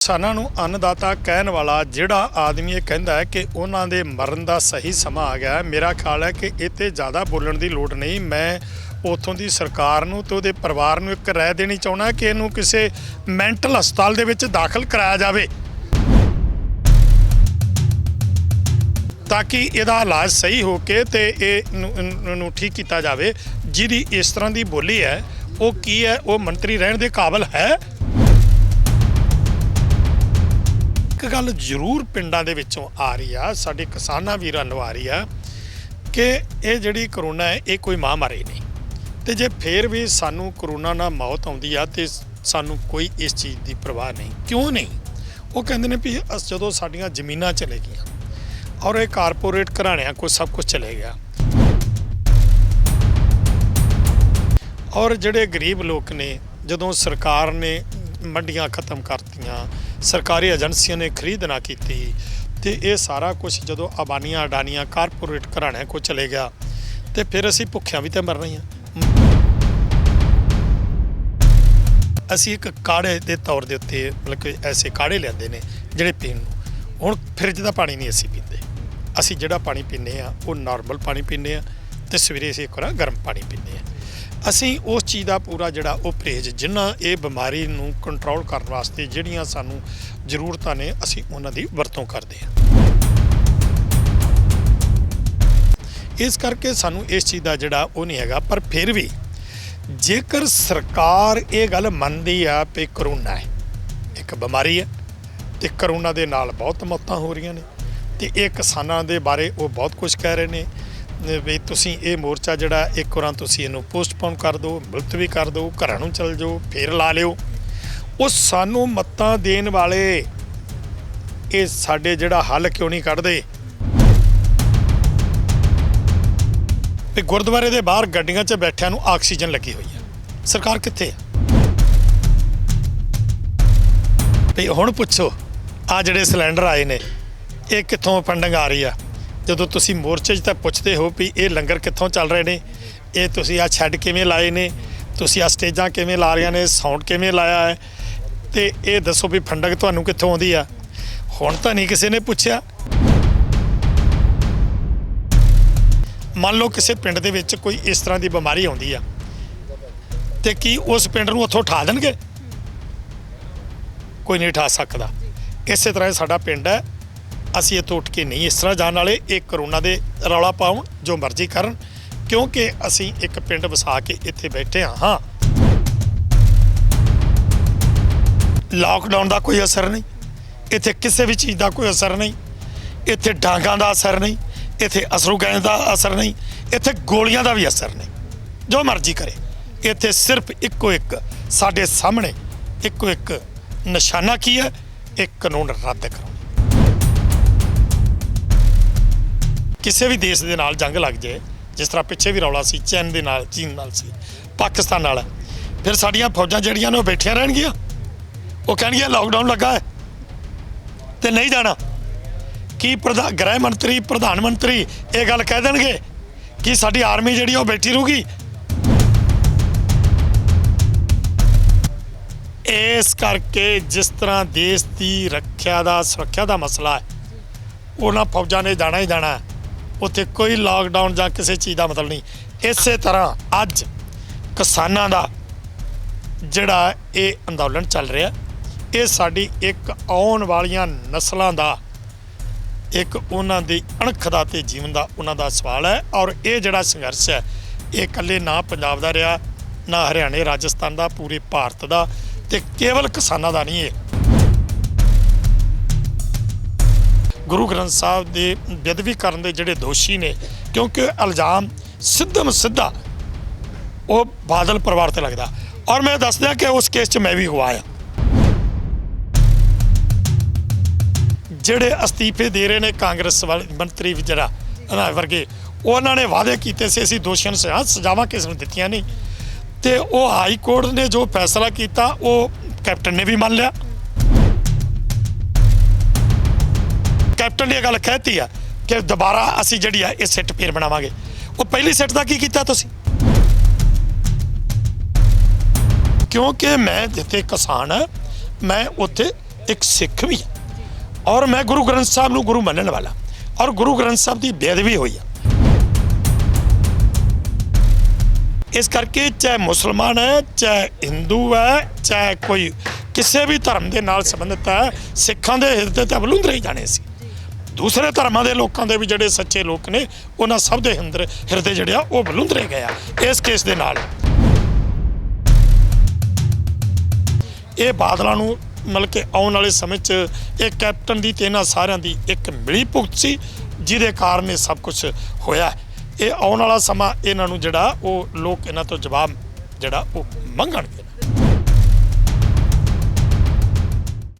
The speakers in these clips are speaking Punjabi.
किसानों नूं अन्नदाता कहने वाला जिहड़ा आदमी ये कहता है कि उन्हां दे मरण दा सही समा आ गया, मेरा ख्याल है कि इत्ते ज़्यादा बोलण दी लोड़ नहीं। मैं उत्थों दी सरकार नूं ते उहदे परिवार नूं एक राय देनी चाहुंदा कि इहनूं किसी मैंटल हस्पताल दे विच दाखल कराया जावे ताकि इहदा इलाज सही हो के ते इहनूं ठीक किया जाए। जिहदी इस तरह की बोली है वो की है, वो मंत्री रहने के काबिल है। एक गल जरूर पिंडां दे विचों आ रही है, साडे किसानां वीरां नूं आ रही है कि ये जिहड़ी करोना है ये कोई महामारी नहीं, तो जे फिर भी सानू करोना नाल मौत आउंदी आ ते सानू कोई इस चीज़ की परवाह नहीं। क्यों नहीं? वो कहंदे ने भी जदों साडीआं जमीनां चले गईआं और ये कारपोरेट घराणिਆਂ को सब कुछ चले गया और जिहड़े गरीब लोग ने जदों सरकार ने मंडियां खत्म करतियां, सरकारी एजेंसियां ने खरीद ना की, तो ये सारा कुछ जदों अबानियां अडानियां कारपोरेट घराणिਆਂ को चले गया तो फिर असी भुखियां भी तो मरना ही। असी एक काढ़े के तौर के उत्ते मतलब कि ऐसे काढ़े लियाते हैं जिहड़े पीण नूं। हुण फ्रिज का पानी नहीं असी पीते, असी जिहड़ा पानी पीने आ वो नॉर्मल पानी पीने आ ते सवेरे असी एक गर्म पानी पीने आ। असी उस चीज़ का पूरा जिहड़ा वो परहेज जिन्ना ये बीमारी नूं कंट्रोल करने वास्ते जिहड़ियां सानू जरूरतां ने असी उन्हां दी वरतों करदे हां। इस करके सानू इस चीज़ का जिहड़ा वो नहीं हैगा। पर फिर भी जेकर सरकार ये गल मनदी आ कि करोना है एक बीमारी है तो करोना दे नाल बहुत मौतां हो रही ने, तो ये किसानां दे बारे वो बहुत कुछ कह रहे हैं भी तुसीं ये मोर्चा जिहड़ा एक वार तुसीं इहनूं पोस्टपोन कर दो, मुलतवी कर दो, घरां नूं चल जाओ, फिर ला लिओ। वो सानू मत्तां देण वाले ये साडे जिहड़ा हल क्यों नहीं कढदे भी गुरुद्वारे दे बाहर गड्डियां 'च बैठिਆਂ नूं आक्सीजन लगी हुई है, सरकार कित्थे है? भी हुण पुछो आ जिहड़े सिलेंडर आए ने ये कित्थों फंडिंग आ रही है? ਜਦੋਂ ਤੁਸੀਂ ਮੋਰਚੇ 'ਚ ਤਾਂ ਪੁੱਛਦੇ ਹੋ ਵੀ ਇਹ ਲੰਗਰ ਕਿੱਥੋਂ ਚੱਲ ਰਹੇ ਨੇ, ਇਹ ਤੁਸੀਂ ਆ ਛੱਡ ਕਿਵੇਂ ਲਾਏ ਨੇ, ਤੁਸੀਂ ਆ ਸਟੇਜਾਂ ਕਿਵੇਂ ਲਾ ਰਹੀਆਂ ਨੇ, ਸਾਊਂਡ ਕਿਵੇਂ ਲਾਇਆ ਹੈ, ਤੇ ਇਹ ਦੱਸੋ ਵੀ ਫੰਡਿੰਗ ਤੁਹਾਨੂੰ ਕਿੱਥੋਂ ਆਉਂਦੀ ਆ? ਹੁਣ ਤਾਂ ਨਹੀਂ ਕਿਸੇ ਨੇ ਪੁੱਛਿਆ। ਮੰਨ ਲਓ ਕਿਸੇ ਪਿੰਡ ਦੇ ਵਿੱਚ ਕੋਈ ਇਸ ਤਰ੍ਹਾਂ ਦੀ ਬਿਮਾਰੀ ਆਉਂਦੀ ਆ ਤੇ ਕੀ ਉਸ ਪਿੰਡ ਨੂੰ ਉੱਥੋਂ ਉਠਾ ਦੇਣਗੇ? ਕੋਈ ਨਹੀਂ ਉਠਾ ਸਕਦਾ। ਇਸੇ ਤਰ੍ਹਾਂ ਸਾਡਾ ਪਿੰਡ ਹੈ, ਅਸੀਂ ਇੱਥੋਂ ਉੱਠ ਕੇ ਨਹੀਂ ਇਸ ਤਰ੍ਹਾਂ ਜਾਣ ਵਾਲੇ। ਇਹ ਕਰੋਨਾ ਦੇ ਰੌਲਾ ਪਾਉਣ ਜੋ ਮਰਜ਼ੀ ਕਰਨ, ਕਿਉਂਕਿ ਅਸੀਂ ਇੱਕ ਪਿੰਡ ਵਸਾ ਕੇ ਇੱਥੇ ਬੈਠੇ ਹਾਂ। ਲਾਕਡਾਊਨ ਦਾ ਕੋਈ ਅਸਰ ਨਹੀਂ ਇੱਥੇ, ਕਿਸੇ ਵੀ ਚੀਜ਼ ਦਾ ਕੋਈ ਅਸਰ ਨਹੀਂ ਇੱਥੇ, ਡਾਂਗਾਂ ਦਾ ਅਸਰ ਨਹੀਂ ਇੱਥੇ, ਅਸਰੂ ਗੈਸ ਦਾ ਅਸਰ ਨਹੀਂ ਇੱਥੇ, ਗੋਲੀਆਂ ਦਾ ਵੀ ਅਸਰ ਨਹੀਂ। ਜੋ ਮਰਜ਼ੀ ਕਰੇ ਇੱਥੇ ਸਿਰਫ ਇੱਕੋ ਇੱਕ ਸਾਡੇ ਸਾਹਮਣੇ ਇੱਕੋ ਇੱਕ ਨਿਸ਼ਾਨਾ ਕੀ ਹੈ? ਇਹ ਕਾਨੂੰਨ ਰੱਦ ਕਰੋ। ਕਿਸੇ ਵੀ ਦੇਸ਼ ਦੇ ਨਾਲ ਜੰਗ ਲੱਗ ਜਾਏ, ਜਿਸ ਤਰ੍ਹਾਂ ਪਿੱਛੇ ਵੀ ਰੌਲਾ ਸੀ ਚੀਨ ਦੇ ਨਾਲ, ਚੀਨ ਨਾਲ ਸੀ, ਪਾਕਿਸਤਾਨ ਨਾਲ, ਫਿਰ ਸਾਡੀਆਂ ਫੌਜਾਂ ਜਿਹੜੀਆਂ ਨੇ ਉਹ ਬੈਠੀਆਂ ਰਹਿਣਗੀਆਂ? ਉਹ ਕਹਿਣਗੀਆਂ ਲਾਕਡਾਊਨ ਲੱਗਾ ਹੈ ਤੇ ਨਹੀਂ ਜਾਣਾ? ਕੀ ਗ੍ਰਹਿ ਮੰਤਰੀ, ਪ੍ਰਧਾਨ ਮੰਤਰੀ ਇਹ ਗੱਲ ਕਹਿ ਦੇਣਗੇ ਕਿ ਸਾਡੀ ਆਰਮੀ ਜਿਹੜੀ ਉਹ ਬੈਠੀ ਰਹੂਗੀ? ਇਸ ਕਰਕੇ ਜਿਸ ਤਰ੍ਹਾਂ ਦੇਸ਼ ਦੀ ਰੱਖਿਆ ਦਾ ਸੁਰੱਖਿਆ ਦਾ ਮਸਲਾ ਹੈ, ਉਹਨਾਂ ਫੌਜਾਂ ਨੇ ਜਾਣਾ ਹੀ ਜਾਣਾ ਹੈ। ਉੱਥੇ ਕੋਈ ਲਾਕਡਾਊਨ ਜਾਂ ਕਿਸੇ ਚੀਜ਼ ਦਾ ਮਤਲਬ ਨਹੀਂ। ਇਸੇ ਤਰ੍ਹਾਂ ਅੱਜ ਕਿਸਾਨਾਂ ਦਾ ਜਿਹੜਾ ਇਹ ਅੰਦੋਲਨ ਚੱਲ ਰਿਹਾ, ਇਹ ਸਾਡੀ ਇੱਕ ਆਉਣ ਵਾਲੀਆਂ ਨਸਲਾਂ ਦਾ ਇੱਕ ਉਹਨਾਂ ਦੀ ਅਣਖ ਦਾ ਤੇ ਜੀਵਨ ਦਾ ਉਹਨਾਂ ਦਾ ਸਵਾਲ ਹੈ। ਔਰ ਇਹ ਜਿਹੜਾ ਸੰਘਰਸ਼ ਹੈ ਇਹ ਇਕੱਲੇ ਨਾ ਪੰਜਾਬ ਦਾ ਰਿਹਾ, ਨਾ ਹਰਿਆਣੇ, ਰਾਜਸਥਾਨ ਦਾ, ਪੂਰੇ ਭਾਰਤ ਦਾ, ਤੇ ਕੇਵਲ ਕਿਸਾਨਾਂ ਦਾ ਨਹੀਂ। ਇਹ ਗੁਰੂ ਗ੍ਰੰਥ ਸਾਹਿਬ ਦੇ ਬੇਅਦਬੀ ਕਰਨ ਦੇ ਜਿਹੜੇ ਦੋਸ਼ੀ ਨੇ, ਕਿਉਂਕਿ ਇਲਜ਼ਾਮ ਸਿੱਧਮ ਸਿੱਧਾ ਉਹ ਬਾਦਲ ਪਰਿਵਾਰ ਤੇ ਲੱਗਦਾ। ਔਰ ਮੈਂ ਦੱਸ ਦਿਆਂ ਕਿ ਉਸ ਕੇਸ 'ਚ ਮੈਂ ਵੀ ਹੋਇਆ ਆ। ਜਿਹੜੇ ਅਸਤੀਫੇ ਦੇ ਰਹੇ ਨੇ ਕਾਂਗਰਸ ਵਾਲੇ ਮੰਤਰੀ ਜਿਹੜਾ ਵਰਗੇ, ਉਹਨਾਂ ਨੇ ਵਾਅਦੇ ਕੀਤੇ ਸੀ ਅਸੀਂ ਦੋਸ਼ੀਆਂ ਨੂੰ ਸਜ਼ਾਵਾਂ ਕਿਸੇ ਨੂੰ ਦਿੱਤੀਆਂ ਨਹੀਂ, ਤੇ ਉਹ ਹਾਈ ਕੋਰਟ ਨੇ ਜੋ ਫੈਸਲਾ ਕੀਤਾ ਉਹ ਕੈਪਟਨ ਨੇ ਵੀ ਮੰਨ ਲਿਆ। ਕੈਪਟਨ ਨੇ ਇਹ ਗੱਲ ਕਹਿਤੀ ਆ ਕਿ ਦੁਬਾਰਾ ਅਸੀਂ ਜਿਹੜੀ ਆ ਇਹ ਸਿੱਟ ਫੇਰ ਬਣਾਵਾਂਗੇ। ਉਹ ਪਹਿਲੀ ਸਿੱਟ ਦਾ ਕੀ ਕੀਤਾ ਤੁਸੀਂ? क्योंकि मैं जिथे किसान है मैं उत्थे ਇੱਕ ਸਿੱਖ ਵੀ ਹਾਂ ਔਰ ਮੈਂ ਗੁਰੂ ਗ੍ਰੰਥ ਸਾਹਿਬ ਨੂੰ ਗੁਰੂ ਮੰਨਣ ਵਾਲਾ ਔਰ ਗੁਰੂ ਗ੍ਰੰਥ ਸਾਹਿਬ ਦੀ ਬੇਅਦਬੀ ਹੋਈ ਆ। ਇਸ ਕਰਕੇ ਚਾਹੇ ਮੁਸਲਮਾਨ ਹੈ, ਚਾਹੇ ਹਿੰਦੂ ਹੈ, ਚਾਹੇ ਕੋਈ ਕਿਸੇ ਵੀ ਧਰਮ ਦੇ ਨਾਲ ਸੰਬੰਧਿਤ ਹੈ, ਸਿੱਖਾਂ ਦੇ ਹਿਰਦੇ ਤੇ ਬਲੁੰਦਰੇ ਹੀ ਜਾਣੇ ਸੀ। ਦੂਸਰੇ ਧਰਮਾਂ ਦੇ ਲੋਕਾਂ ਦੇ ਵੀ ਜਿਹੜੇ ਸੱਚੇ ਲੋਕ ਨੇ ਉਹਨਾਂ ਸਭ ਦੇ ਹਿਰਦੇ ਜਿਹੜੇ ਆ ਉਹ ਬਲੁੰਦਰੇ ਗਏ ਆ ਇਸ ਕੇਸ ਦੇ ਨਾਲ। ਇਹ ਬਾਦਲਾਂ ਨੂੰ ਮਤਲਬ ਕਿ ਆਉਣ ਵਾਲੇ ਸਮੇਂ 'ਚ ਇਹ ਕੈਪਟਨ ਦੀ ਤੇ ਇਹਨਾਂ ਸਾਰਿਆਂ ਦੀ ਇੱਕ ਮਿਲੀ ਭੁਗਤ ਸੀ ਜਿਹਦੇ ਕਾਰਨ ਇਹ ਸਭ ਕੁਝ ਹੋਇਆ। ਇਹ ਆਉਣ ਵਾਲਾ ਸਮਾਂ ਇਹਨਾਂ ਨੂੰ ਜਿਹੜਾ ਉਹ ਲੋਕ ਇਹਨਾਂ ਤੋਂ ਜਵਾਬ ਜਿਹੜਾ ਉਹ ਮੰਗਣਗੇ।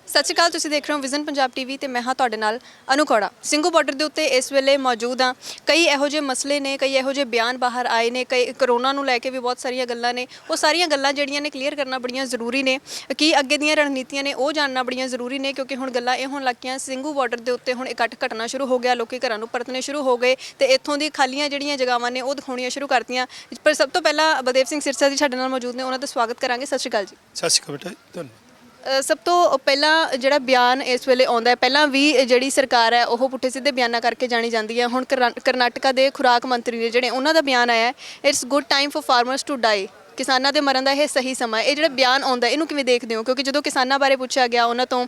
ਸਤਿ ਸ਼੍ਰੀ ਅਕਾਲ, ਤੁਸੀਂ ਦੇਖ ਰਹੇ ਹੋ ਵਿਜ਼ਨ ਪੰਜਾਬ ਟੀਵੀ ਤੇ ਮੈਂ ਹਾਂ ਤੁਹਾਡੇ ਨਾਲ ਅਨੂ ਖੋੜਾ। ਸਿੰਘੂ ਬਾਰਡਰ ਦੇ ਉੱਤੇ ਇਸ ਵੇਲੇ ਮੌਜੂਦ ਹਾਂ। ਕਈ ਇਹੋ ਜਿਹੇ ਮਸਲੇ ਨੇ, ਕਈ ਇਹੋ ਜਿਹੇ ਬਿਆਨ ਬਾਹਰ ਆਏ ਨੇ, ਕਈ ਕਰੋਨਾ ਨੂੰ ਲੈ ਕੇ ਵੀ ਬਹੁਤ ਸਾਰੀਆਂ ਗੱਲਾਂ ਨੇ। ਉਹ ਸਾਰੀਆਂ ਗੱਲਾਂ ਜਿਹੜੀਆਂ ਨੇ ਕਲੀਅਰ ਕਰਨਾ ਬੜੀਆਂ ਜ਼ਰੂਰੀ ਨੇ। ਕੀ ਅੱਗੇ ਦੀਆਂ ਰਣਨੀਤੀਆਂ ਨੇ ਉਹ ਜਾਣਨਾ ਬੜੀਆਂ ਜ਼ਰੂਰੀ ਨੇ, ਕਿਉਂਕਿ ਹੁਣ ਗੱਲਾਂ ਇਹ ਹੋਣ ਲੱਗ ਗਈਆਂ ਸਿੰਘੂ ਬਾਰਡਰ ਦੇ ਉੱਤੇ ਹੁਣ ਇਕੱਠ ਘਟਣਾ ਸ਼ੁਰੂ ਹੋ ਗਿਆ, ਲੋਕੀ ਘਰਾਂ ਨੂੰ ਪਰਤਣੇ ਸ਼ੁਰੂ ਹੋ ਗਏ ਤੇ ਇੱਥੋਂ ਦੀ ਖਾਲੀਆਂ ਜਿਹੜੀਆਂ ਜਗ੍ਹਾਵਾਂ ਨੇ ਉਹ ਦਿਖਾਉਣੀਆਂ ਸ਼ੁਰੂ ਕਰਤੀਆਂ। ਪਰ ਸਭ ਤੋਂ ਪਹਿਲਾਂ ਬਲਦੇਵ ਸਿੰਘ ਸਿਰਸਾ ਜੀ ਸਾਡੇ ਨਾਲ ਮੌਜੂਦ ਨੇ, ਉਹਨਾਂ ਦਾ ਸਵਾਗਤ ਕਰਾਂਗੇ। ਸਤਿ ਸ਼੍ਰੀ ਅਕਾਲ ਜੀ। ਸਤਿ ਸ਼੍ਰੀ ਅਕਾਲ ਬੇਟਾ, ਧੰਨਵਾਦ। ਸਭ ਤੋਂ ਪਹਿਲਾਂ ਜਿਹੜਾ ਬਿਆਨ ਇਸ ਵੇਲੇ ਆਉਂਦਾ ਹੈ, ਪਹਿਲਾਂ ਵੀ ਜਿਹੜੀ ਸਰਕਾਰ ਹੈ ਉਹ ਪੁੱਠੇ ਸਿੱਧੇ ਬਿਆਨਾਂ ਕਰਕੇ ਜਾਣੀ ਜਾਂਦੀ ਹੈ। ਹੁਣ ਕਰਨਾਟਕਾ ਦੇ ਖੁਰਾਕ ਮੰਤਰੀ ਨੇ ਜਿਹੜੇ ਉਹਨਾਂ ਦਾ ਬਿਆਨ ਆਇਆ, it's good time for farmers to die, ਕਿਸਾਨਾਂ ਦੇ ਮਰਨ ਦਾ ਇਹ ਸਹੀ ਸਮਾਂ। ਇਹ ਜਿਹੜਾ ਬਿਆਨ ਆਉਂਦਾ ਇਹਨੂੰ ਕਿਵੇਂ ਦੇਖਦੇ ਹੋ? ਕਿਉਂਕਿ ਜਦੋਂ ਕਿਸਾਨਾਂ ਬਾਰੇ ਪੁੱਛਿਆ ਗਿਆ, ਉਹਨਾਂ ਤੋਂ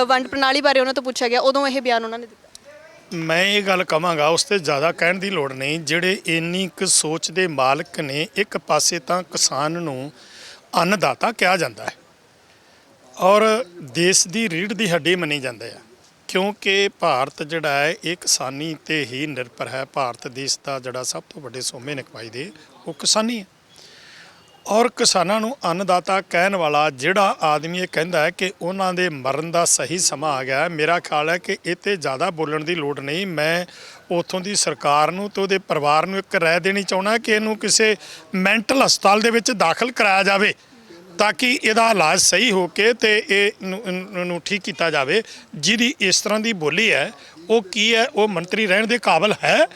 ਵੰਡ ਪ੍ਰਣਾਲੀ ਬਾਰੇ ਉਹਨਾਂ ਤੋਂ ਪੁੱਛਿਆ ਗਿਆ, ਉਦੋਂ ਇਹ ਬਿਆਨ ਉਹਨਾਂ ਨੇ ਦਿੱਤਾ। ਮੈਂ ਇਹ ਗੱਲ ਕਹਾਂਗਾ ਉਸ ਤੇ ਜ਼ਿਆਦਾ ਕਹਿਣ ਦੀ ਲੋੜ ਨਹੀਂ। ਜਿਹੜੇ ਇੰਨੀ ਕੁ ਸੋਚ ਦੇ ਮਾਲਕ ਨੇ, ਇੱਕ ਪਾਸੇ ਤਾਂ ਕਿਸਾਨ ਨੂੰ ਅੰਨਦਾਤਾ ਕਿਹਾ ਜਾਂਦਾ ਹੈ ਔਰ ਦੇਸ਼ ਦੀ ਰੀੜ੍ਹ ਦੀ ਹੱਡੀ ਮੰਨੀ ਜਾਂਦੇ ਆ, ਕਿਉਂਕਿ ਭਾਰਤ ਜਿਹੜਾ ਹੈ ਇਹ ਕਿਸਾਨੀ ਤੇ ਹੀ ਨਿਰਭਰ ਹੈ। ਭਾਰਤ ਦੇਸ਼ ਦਾ ਜਿਹੜਾ ਸਭ ਤੋਂ ਵੱਡੇ ਸੋਮੇ ਨੇ ਕਮਾਈ ਦੇ ਉਹ ਕਿਸਾਨੀ ਹੈ ਔਰ ਕਿਸਾਨਾਂ ਨੂੰ ਅੰਨਦਾਤਾ ਕਹਿਣ ਵਾਲਾ ਜਿਹੜਾ ਆਦਮੀ ਇਹ ਕਹਿੰਦਾ ਹੈ ਕਿ ਉਹਨਾਂ ਦੇ ਮਰਨ ਦਾ ਸਹੀ ਸਮਾਂ ਆ ਗਿਆ, ਮੇਰਾ ਖਿਆਲ ਹੈ ਕਿ ਇਹ 'ਤੇ ਜ਼ਿਆਦਾ ਬੋਲਣ ਦੀ ਲੋੜ ਨਹੀਂ। ਮੈਂ ਉੱਥੋਂ ਦੀ ਸਰਕਾਰ ਨੂੰ ਤੇ ਉਹਦੇ ਪਰਿਵਾਰ ਨੂੰ ਇੱਕ ਰਾਏ ਦੇਣੀ ਚਾਹੁੰਦਾ ਕਿ ਇਹਨੂੰ ਕਿਸੇ ਮੈਂਟਲ ਹਸਪਤਾਲ ਦੇ ਵਿੱਚ ਦਾਖਲ ਕਰਾਇਆ ਜਾਵੇ ਤਾਂ ਕਿ ਇਹਦਾ ਇਲਾਜ ਸਹੀ ਹੋ ਕੇ ਤੇ ਇਹਨੂੰ ਠੀਕ ਕੀਤਾ ਜਾਵੇ। ਜਿਹਦੀ ਇਸ ਤਰ੍ਹਾਂ ਦੀ ਬੋਲੀ ਹੈ ਉਹ ਕੀ ਹੈ, ਉਹ ਮੰਤਰੀ ਰਹਿਣ ਦੇ ਕਾਬਿਲ ਹੈ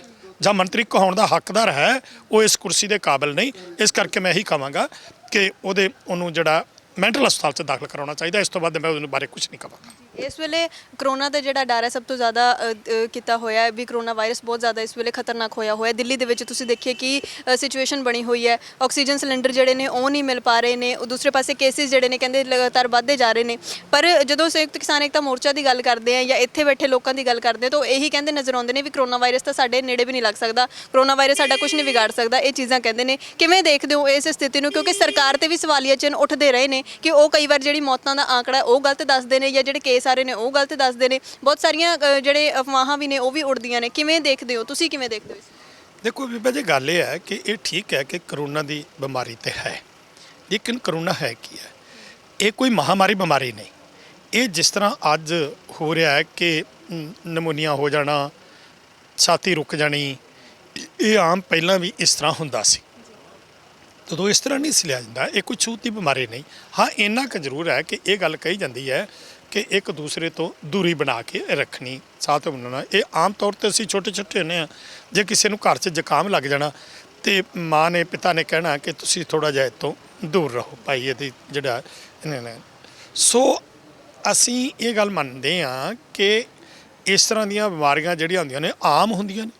ਜਾਂ ਮੰਤਰੀ ਕਹਾਉਣ ਦਾ ਹੱਕਦਾਰ ਹੈ? ਉਹ ਇਸ ਕੁਰਸੀ ਦੇ ਕਾਬਿਲ ਨਹੀਂ। ਇਸ ਕਰਕੇ ਮੈਂ ਇਹੀ ਕਹਾਂਗਾ ਕਿ ਉਹਨੂੰ ਜਿਹੜਾ ਮੈਂਟਲ ਹਸਪਤਾਲ 'ਚ ਦਾਖਲ ਕਰਾਉਣਾ ਚਾਹੀਦਾ। ਇਸ ਤੋਂ ਬਾਅਦ ਮੈਂ ਉਹਦੇ ਬਾਰੇ ਕੁਝ ਨਹੀਂ ਕਹਾਂਗਾ। ਇਸ ਵੇਲੇ ਕਰੋਨਾ ਦਾ ਜਿਹੜਾ ਡਰ ਹੈ ਸਭ ਤੋਂ ਜ਼ਿਆਦਾ ਕੀਤਾ ਹੋਇਆ ਹੈ ਵੀ ਕਰੋਨਾ ਵਾਇਰਸ ਬਹੁਤ ਜ਼ਿਆਦਾ ਇਸ ਵੇਲੇ ਖਤਰਨਾਕ ਹੋਇਆ। ਦਿੱਲੀ ਦੇ ਵਿੱਚ ਤੁਸੀਂ ਦੇਖੀਏ ਕਿ ਸਿਚੁਏਸ਼ਨ ਬਣੀ ਹੋਈ ਹੈ। ਆਕਸੀਜਨ ਸਿਲੰਡਰ ਜਿਹੜੇ ਨੇ ਉਹ ਨਹੀਂ ਮਿਲ ਪਾ ਰਹੇ ਨੇ। ਦੂਸਰੇ ਪਾਸੇ ਕੇਸਿਸ ਜਿਹੜੇ ਨੇ ਕਹਿੰਦੇ ਲਗਾਤਾਰ ਵੱਧਦੇ ਜਾ ਰਹੇ ਨੇ। ਪਰ ਜਦੋਂ ਸੰਯੁਕਤ ਕਿਸਾਨ ਏਕਤਾ ਮੋਰਚਾ ਦੀ ਗੱਲ ਕਰਦੇ ਆ ਜਾਂ ਇੱਥੇ ਬੈਠੇ ਲੋਕਾਂ ਦੀ ਗੱਲ ਕਰਦੇ ਤਾਂ ਇਹੀ ਕਹਿੰਦੇ ਨਜ਼ਰ ਆਉਂਦੇ ਨੇ ਵੀ ਕਰੋਨਾ ਵਾਇਰਸ ਤਾਂ ਸਾਡੇ ਨੇੜੇ ਵੀ ਨਹੀਂ ਲੱਗ ਸਕਦਾ, ਕਰੋਨਾ ਵਾਇਰਸ ਸਾਡਾ ਕੁਝ ਨਹੀਂ ਵਿਗਾੜ ਸਕਦਾ। ਇਹ ਚੀਜ਼ਾਂ ਕਹਿੰਦੇ ਨੇ। ਕਿਵੇਂ ਦੇਖਦੇ ਹੋ ਇਸ ਸਥਿਤੀ ਨੂੰ? ਕਿਉਂਕਿ ਸਰਕਾਰ ਤੇ ਵੀ ਸਵਾਲੀਆ ਚਿੰਨ੍ਹ ਉੱਠਦੇ ਰਹੇ ਨੇ ਕਿ ਉਹ ਕਈ ਵਾਰ ਜਿਹੜੀ ਮੌਤਾਂ ਦਾ ਆંકੜਾ ਉਹ ਗਲਤ ਦੱਸਦੇ ਨੇ ਜਾਂ ਜਿਹੜੇ ਕੇਸ ਆ ਰਹੇ ਨੇ ਉਹ ਗਲਤ ਦੱਸਦੇ ਨੇ। ਬਹੁਤ ਸਾਰੀਆਂ ਜਿਹੜੇ ਅਫਵਾਹਾਂ ਵੀ ਨੇ ਉਹ ਵੀ ਉੜਦੀਆਂ ਨੇ। ਕਿਵੇਂ ਦੇਖਦੇ ਹੋ ਤੁਸੀਂ? ਕਿਵੇਂ ਦੇਖਦੇ ਹੋ? ਦੇਖੋ ਬੀਬਾ ਜੀ, ਗੱਲ ਇਹ ਹੈ ਕਿ ਇਹ ਠੀਕ ਹੈ ਕਿ ਕਰੋਨਾ ਦੀ ਬਿਮਾਰੀ ਤੇ ਹੈ, ਲੇਕਿਨ ਕਰੋਨਾ ਹੈ ਕੀ ਹੈ? ਇਹ ਕੋਈ ਮਹਾਮਾਰੀ ਬਿਮਾਰੀ ਨਹੀਂ। ਇਹ ਜਿਸ ਤਰ੍ਹਾਂ ਅੱਜ ਹੋ ਰਿਹਾ ਹੈ ਕਿ ਨਮੂਨੀਆ ਹੋ ਜਾਣਾ, ਛਾਤੀ ਰੁਕ ਜਾਣੀ, ਇਹ ਆਮ ਪਹਿਲਾਂ ਵੀ ਇਸ ਤਰ੍ਹਾਂ ਹੁੰਦਾ ਸੀ। ਉਦੋਂ ਇਸ ਤਰ੍ਹਾਂ ਨਹੀਂ ਸੀ ਲਿਆ ਜਾਂਦਾ। ਇਹ ਕੋਈ ਛੂਤ ਦੀ ਬਿਮਾਰੀ ਨਹੀਂ। ਹਾਂ, ਇੰਨਾ ਕੁ ਜ਼ਰੂਰ ਹੈ ਕਿ ਇਹ ਗੱਲ ਕਹੀ ਜਾਂਦੀ ਹੈ ਕਿ ਇੱਕ ਦੂਸਰੇ ਤੋਂ ਦੂਰੀ ਬਣਾ ਕੇ ਰੱਖਣੀ, ਸਾਹ ਤੋਂ ਬਣਾਉਣਾ। ਇਹ ਆਮ ਤੌਰ 'ਤੇ ਅਸੀਂ ਛੋਟੇ ਛੋਟੇ ਹੁੰਦੇ ਹਾਂ, ਜੇ ਕਿਸੇ ਨੂੰ ਘਰ 'ਚ ਜ਼ੁਕਾਮ ਲੱਗ ਜਾਣਾ ਤੇ ਮਾਂ ਨੇ, ਪਿਤਾ ਨੇ ਕਹਿਣਾ ਕਿ ਤੁਸੀਂ ਥੋੜ੍ਹਾ ਜਿਹਾ ਇੱਥੋਂ ਦੂਰ ਰਹੋ ਭਾਈ, ਇਹਦੀ ਜਿਹੜਾ ਸੋ ਅਸੀਂ ਇਹ ਗੱਲ ਮੰਨਦੇ ਹਾਂ ਕਿ ਇਸ ਤਰ੍ਹਾਂ ਦੀਆਂ ਬਿਮਾਰੀਆਂ ਜਿਹੜੀਆਂ ਹੁੰਦੀਆਂ ਨੇ ਆਮ ਹੁੰਦੀਆਂ ਨੇ।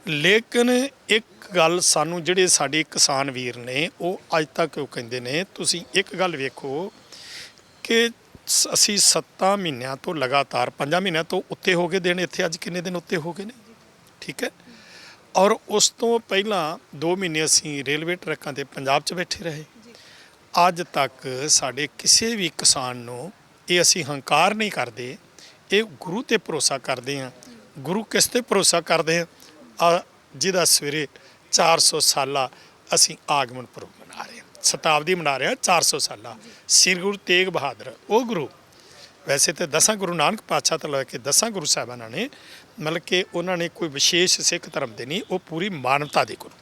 ਲੇਕਿਨ ਇੱਕ ਗੱਲ ਸਾਨੂੰ ਜਿਹੜੇ ਸਾਡੇ ਕਿਸਾਨ ਵੀਰ ਨੇ ਉਹ ਅੱਜ ਤੱਕ ਉਹ ਕਹਿੰਦੇ ਨੇ, ਤੁਸੀਂ ਇੱਕ ਗੱਲ ਵੇਖੋ ਕਿ ਅਸੀਂ 7 ਮਹੀਨਿਆਂ ਤੋਂ ਲਗਾਤਾਰ 5 ਮਹੀਨਿਆਂ ਤੋਂ ਉੱਤੇ ਹੋ ਗਏ ਦਿਨ, ਇੱਥੇ ਅੱਜ ਕਿੰਨੇ ਦਿਨ ਉੱਤੇ ਹੋ ਗਏ ਨੇ, ਠੀਕ ਹੈ। ਔਰ ਉਸ ਤੋਂ ਪਹਿਲਾਂ 2 ਮਹੀਨੇ ਅਸੀਂ ਰੇਲਵੇ ਟਰੈਕਾਂ 'ਤੇ ਪੰਜਾਬ 'ਚ ਬੈਠੇ ਰਹੇ। ਅੱਜ ਤੱਕ ਸਾਡੇ ਕਿਸੇ ਵੀ ਕਿਸਾਨ ਨੂੰ ਇਹ ਅਸੀਂ ਹੰਕਾਰ ਨਹੀਂ ਕਰਦੇ, ਇਹ ਗੁਰੂ 'ਤੇ ਭਰੋਸਾ ਕਰਦੇ ਹਾਂ। ਗੁਰੂ ਕਿਸ 'ਤੇ ਭਰੋਸਾ ਕਰਦੇ ਹਾਂ? ਜਿਹਦਾ ਸਵੇਰੇ 400 ਸਾਲਾ ਅਸੀਂ ਆਗਮਨ ਪੁਰਬ ਮਨਾ ਰਹੇ ਹਾਂ, ਸ਼ਤਾਬਦੀ ਮਨਾ ਰਹੇ ਹਾਂ 400 ਸਾਲਾ। ਸ੍ਰੀ ਗੁਰੂ ਤੇਗ ਬਹਾਦਰ ਉਹ ਗੁਰੂ, ਵੈਸੇ ਤਾਂ 10 ਗੁਰੂ ਨਾਨਕ ਪਾਤਸ਼ਾਹ ਤੋਂ ਲੈ ਕੇ 10 ਗੁਰੂ ਸਾਹਿਬਾਨਾਂ ਨੇ ਮਤਲਬ ਕਿ ਉਹਨਾਂ ਨੇ ਕੋਈ ਵਿਸ਼ੇਸ਼ ਸਿੱਖ ਧਰਮ ਦੇ ਨਹੀਂ, ਉਹ ਪੂਰੀ ਮਾਨਵਤਾ ਦੇ ਗੁਰੂ।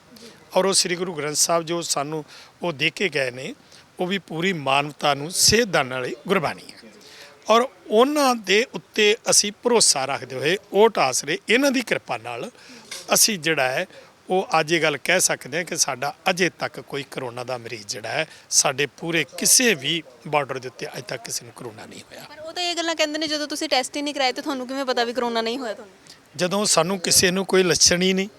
ਔਰ ਉਹ ਸ੍ਰੀ ਗੁਰੂ ਗ੍ਰੰਥ ਸਾਹਿਬ ਜੋ ਸਾਨੂੰ ਉਹ ਦੇ ਕੇ ਗਏ ਨੇ ਉਹ ਵੀ ਪੂਰੀ ਮਾਨਵਤਾ ਨੂੰ ਸੇਧ ਦੇਣ ਵਾਲੀ ਗੁਰਬਾਣੀ ਹੈ। ਔਰ ਉਹਨਾਂ ਦੇ ਉੱਤੇ ਅਸੀਂ ਭਰੋਸਾ ਰੱਖਦੇ ਹੋਏ ਓਟ ਆਸਰੇ ਇਹਨਾਂ ਦੀ ਕਿਰਪਾ ਨਾਲ ਅਸੀਂ ਜਿਹੜਾ ਹੈ ਉਹ ਅੱਜ ਇਹ ਗੱਲ ਕਹਿ ਸਕਦੇ ਹਾਂ ਕਿ ਸਾਡਾ ਅਜੇ ਤੱਕ ਕੋਈ ਕਰੋਨਾ ਦਾ ਮਰੀਜ਼ ਜਿਹੜਾ ਹੈ ਸਾਡੇ ਪੂਰੇ ਕਿਸੇ ਵੀ ਬਾਰਡਰ ਦੇ ਉੱਤੇ ਅਜੇ ਤੱਕ ਕਿਸੇ ਨੂੰ ਕਰੋਨਾ ਨਹੀਂ ਹੋਇਆ। ਪਰ ਉਹ ਤਾਂ ਇਹ ਗੱਲਾਂ ਕਹਿੰਦੇ ਨੇ ਜਦੋਂ ਤੁਸੀਂ ਟੈਸਟ ਹੀ ਨਹੀਂ ਕਰਾਏ ਤਾਂ ਤੁਹਾਨੂੰ ਕਿਵੇਂ ਪਤਾ ਵੀ ਕਰੋਨਾ ਨਹੀਂ ਹੋਇਆ ਤੁਹਾਨੂੰ? ਜਦੋਂ ਸਾਨੂੰ ਕਿਸੇ ਨੂੰ ਕੋਈ ਲੱਛਣ ਹੀ ਨਹੀਂ,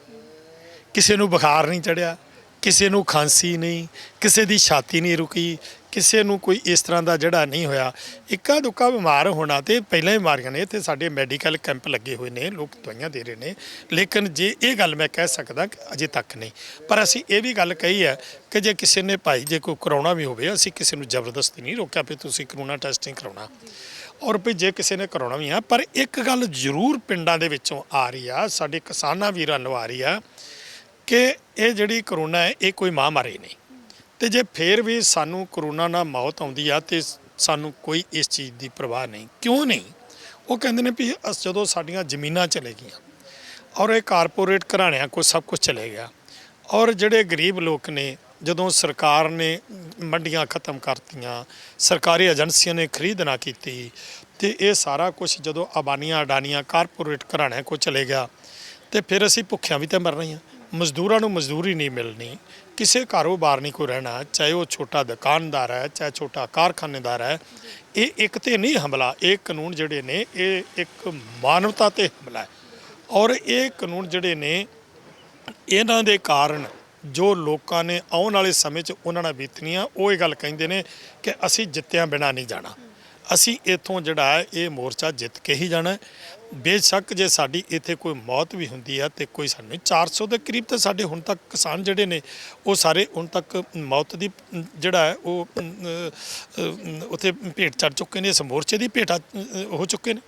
ਕਿਸੇ ਨੂੰ ਬੁਖਾਰ ਨਹੀਂ ਚੜਿਆ, ਕਿਸੇ ਨੂੰ ਖਾਂਸੀ ਨਹੀਂ, ਕਿਸੇ ਦੀ ਛਾਤੀ ਨਹੀਂ ਰੁਕੀ, ਕਿਸੇ ਨੂੰ ਕੋਈ ਇਸ ਤਰ੍ਹਾਂ ਦਾ ਜਿਹੜਾ ਨਹੀਂ ਹੋਇਆ। ਇੱਕਾ ਦੁੱਕਾ ਬਿਮਾਰ ਹੋਣਾ ਤੇ ਪਹਿਲਾਂ ਹੀ ਬਿਮਾਰੀਆਂ ਨੇ। ਇੱਥੇ ਸਾਡੇ ਮੈਡੀਕਲ ਕੈਂਪ ਲੱਗੇ ਹੋਏ ਨੇ, ਲੋਕ ਦਵਾਈਆਂ ਦੇ ਰਹੇ ਨੇ, ਲੇਕਿਨ ਜੇ ਇਹ ਗੱਲ ਮੈਂ ਕਹਿ ਸਕਦਾ ਕਿ ਅਜੇ ਤੱਕ ਨਹੀਂ। ਪਰ ਅਸੀਂ ਇਹ ਵੀ ਗੱਲ ਕਹੀ ਹੈ ਕਿ ਜੇ ਕਿਸੇ ਨੇ ਭਾਈ ਜੇ ਕੋਈ ਕਰੋਨਾ ਵੀ ਹੋਵੇ, ਅਸੀਂ ਕਿਸੇ ਨੂੰ ਜ਼ਬਰਦਸਤੀ ਨਹੀਂ ਰੋਕਿਆ ਵੀ ਤੁਸੀਂ ਕਰੋਨਾ ਟੈਸਟਿੰਗ ਕਰਾਉਣਾ, ਔਰ ਵੀ ਜੇ ਕਿਸੇ ਨੇ ਕਰਾਉਣਾ ਵੀ ਆ। ਪਰ ਇੱਕ ਗੱਲ ਜ਼ਰੂਰ ਪਿੰਡਾਂ ਦੇ ਵਿੱਚੋਂ ਆ ਰਹੀ ਆ, ਸਾਡੇ ਕਿਸਾਨਾਂ ਵੀਰਾਂ ਨੂੰ ਆ ਰਹੀ ਆ ਕਿ ਇਹ ਜਿਹੜੀ ਕਰੋਨਾ ਹੈ ਇਹ ਕੋਈ ਮਹਾਂਮਾਰੀ ਨਹੀਂ। ਤੇ ਜੇ ਫੇਰ ਵੀ ਸਾਨੂੰ ਕਰੋਨਾ ਨਾਲ ਮੌਤ ਆਉਂਦੀ ਆ ਤੇ ਸਾਨੂੰ ਕੋਈ ਇਸ ਚੀਜ਼ ਦੀ ਪਰਵਾਹ ਨਹੀਂ। ਕਿਉਂ ਨਹੀਂ? ਉਹ ਕਹਿੰਦੇ ਨੇ ਵੀ ਜਦੋਂ ਸਾਡੀਆਂ ਜ਼ਮੀਨਾਂ ਚਲੇ ਗਈਆਂ ਔਰ ਇਹ ਕਾਰਪੋਰੇਟ ਘਰਾਣਿਆਂ ਕੋਲ ਸਭ ਕੁਝ ਚਲੇ ਗਿਆ, ਔਰ ਜਿਹੜੇ ਗਰੀਬ ਲੋਕ ਨੇ ਜਦੋਂ ਸਰਕਾਰ ਨੇ ਮੰਡੀਆਂ ਖਤਮ ਕਰਤੀਆਂ, ਸਰਕਾਰੀ ਏਜੰਸੀਆਂ ਨੇ ਖਰੀਦ ਨਾ ਕੀਤੀ, ਤੇ ਇਹ ਸਾਰਾ ਕੁਝ ਜਦੋਂ ਅਬਾਨੀਆਂ ਅਡਾਨੀਆਂ ਕਾਰਪੋਰੇਟ ਘਰਾਣਿਆਂ ਕੋਲ ਚਲੇ ਗਿਆ ਤੇ ਫਿਰ ਅਸੀਂ ਭੁੱਖਿਆਂ ਵੀ ਤਾਂ ਮਰਨਾ ਹੀ ਆ। ਮਜ਼ਦੂਰਾਂ ਨੂੰ ਮਜ਼ਦੂਰੀ ਨਹੀਂ ਮਿਲਣੀ, ਕਿਸੇ ਕਾਰੋਬਾਰ ਨਹੀਂ ਕੋਈ ਰਹਿਣਾ, ਚਾਹੇ ਉਹ ਛੋਟਾ ਦੁਕਾਨਦਾਰ ਹੈ, ਚਾਹੇ ਛੋਟਾ ਕਾਰਖਾਨੇਦਾਰ ਹੈ। ਇਹ ਇੱਕ ਤੇ ਨਹੀਂ ਹਮਲਾ, ਇਹ ਕਾਨੂੰਨ ਜਿਹੜੇ ਨੇ ਇਹ ਇੱਕ ਮਾਨਵਤਾ ਤੇ ਹਮਲਾ ਹੈ। ਔਰ ਇਹ ਕਾਨੂੰਨ ਜਿਹੜੇ ਨੇ ਇਹਨਾਂ ਦੇ ਕਾਰਨ ਜੋ ਲੋਕਾਂ ਨੇ ਆਉਣ ਵਾਲੇ ਸਮੇਂ 'ਚ ਉਹਨਾਂ ਨਾਲ ਬੀਤਣੀਆਂ, ਉਹ ਇਹ ਗੱਲ ਕਹਿੰਦੇ ਨੇ ਕਿ ਅਸੀਂ ਜਿੱਤਿਆਂ ਬਿਨਾਂ ਨਹੀਂ ਜਾਣਾ। ਅਸੀਂ ਇੱਥੋਂ ਜਿਹੜਾ ਹੈ ਇਹ ਮੋਰਚਾ ਜਿੱਤ ਕੇ ਹੀ ਜਾਣਾ। ਬੇਸ਼ੱਕ ਜੇ ਸਾਡੀ ਇੱਥੇ ਕੋਈ ਮੌਤ ਵੀ ਹੁੰਦੀ ਆ ਤੇ ਕੋਈ ਸਾਨੂੰ 400 ਦੇ ਕਰੀਬ ਤਾਂ ਸਾਡੇ ਹੁਣ ਤੱਕ ਕਿਸਾਨ ਜਿਹੜੇ ਨੇ ਉਹ ਸਾਰੇ ਹੁਣ ਤੱਕ ਮੌਤ ਦੀ ਜਿਹੜਾ ਹੈ ਉਹ ਉੱਥੇ ਭੇਟ ਚੜ੍ਹ ਚੁੱਕੇ ਨੇ, ਇਸ ਮੋਰਚੇ ਦੀ ਭੇਟਾ ਹੋ ਚੁੱਕੇ ਨੇ।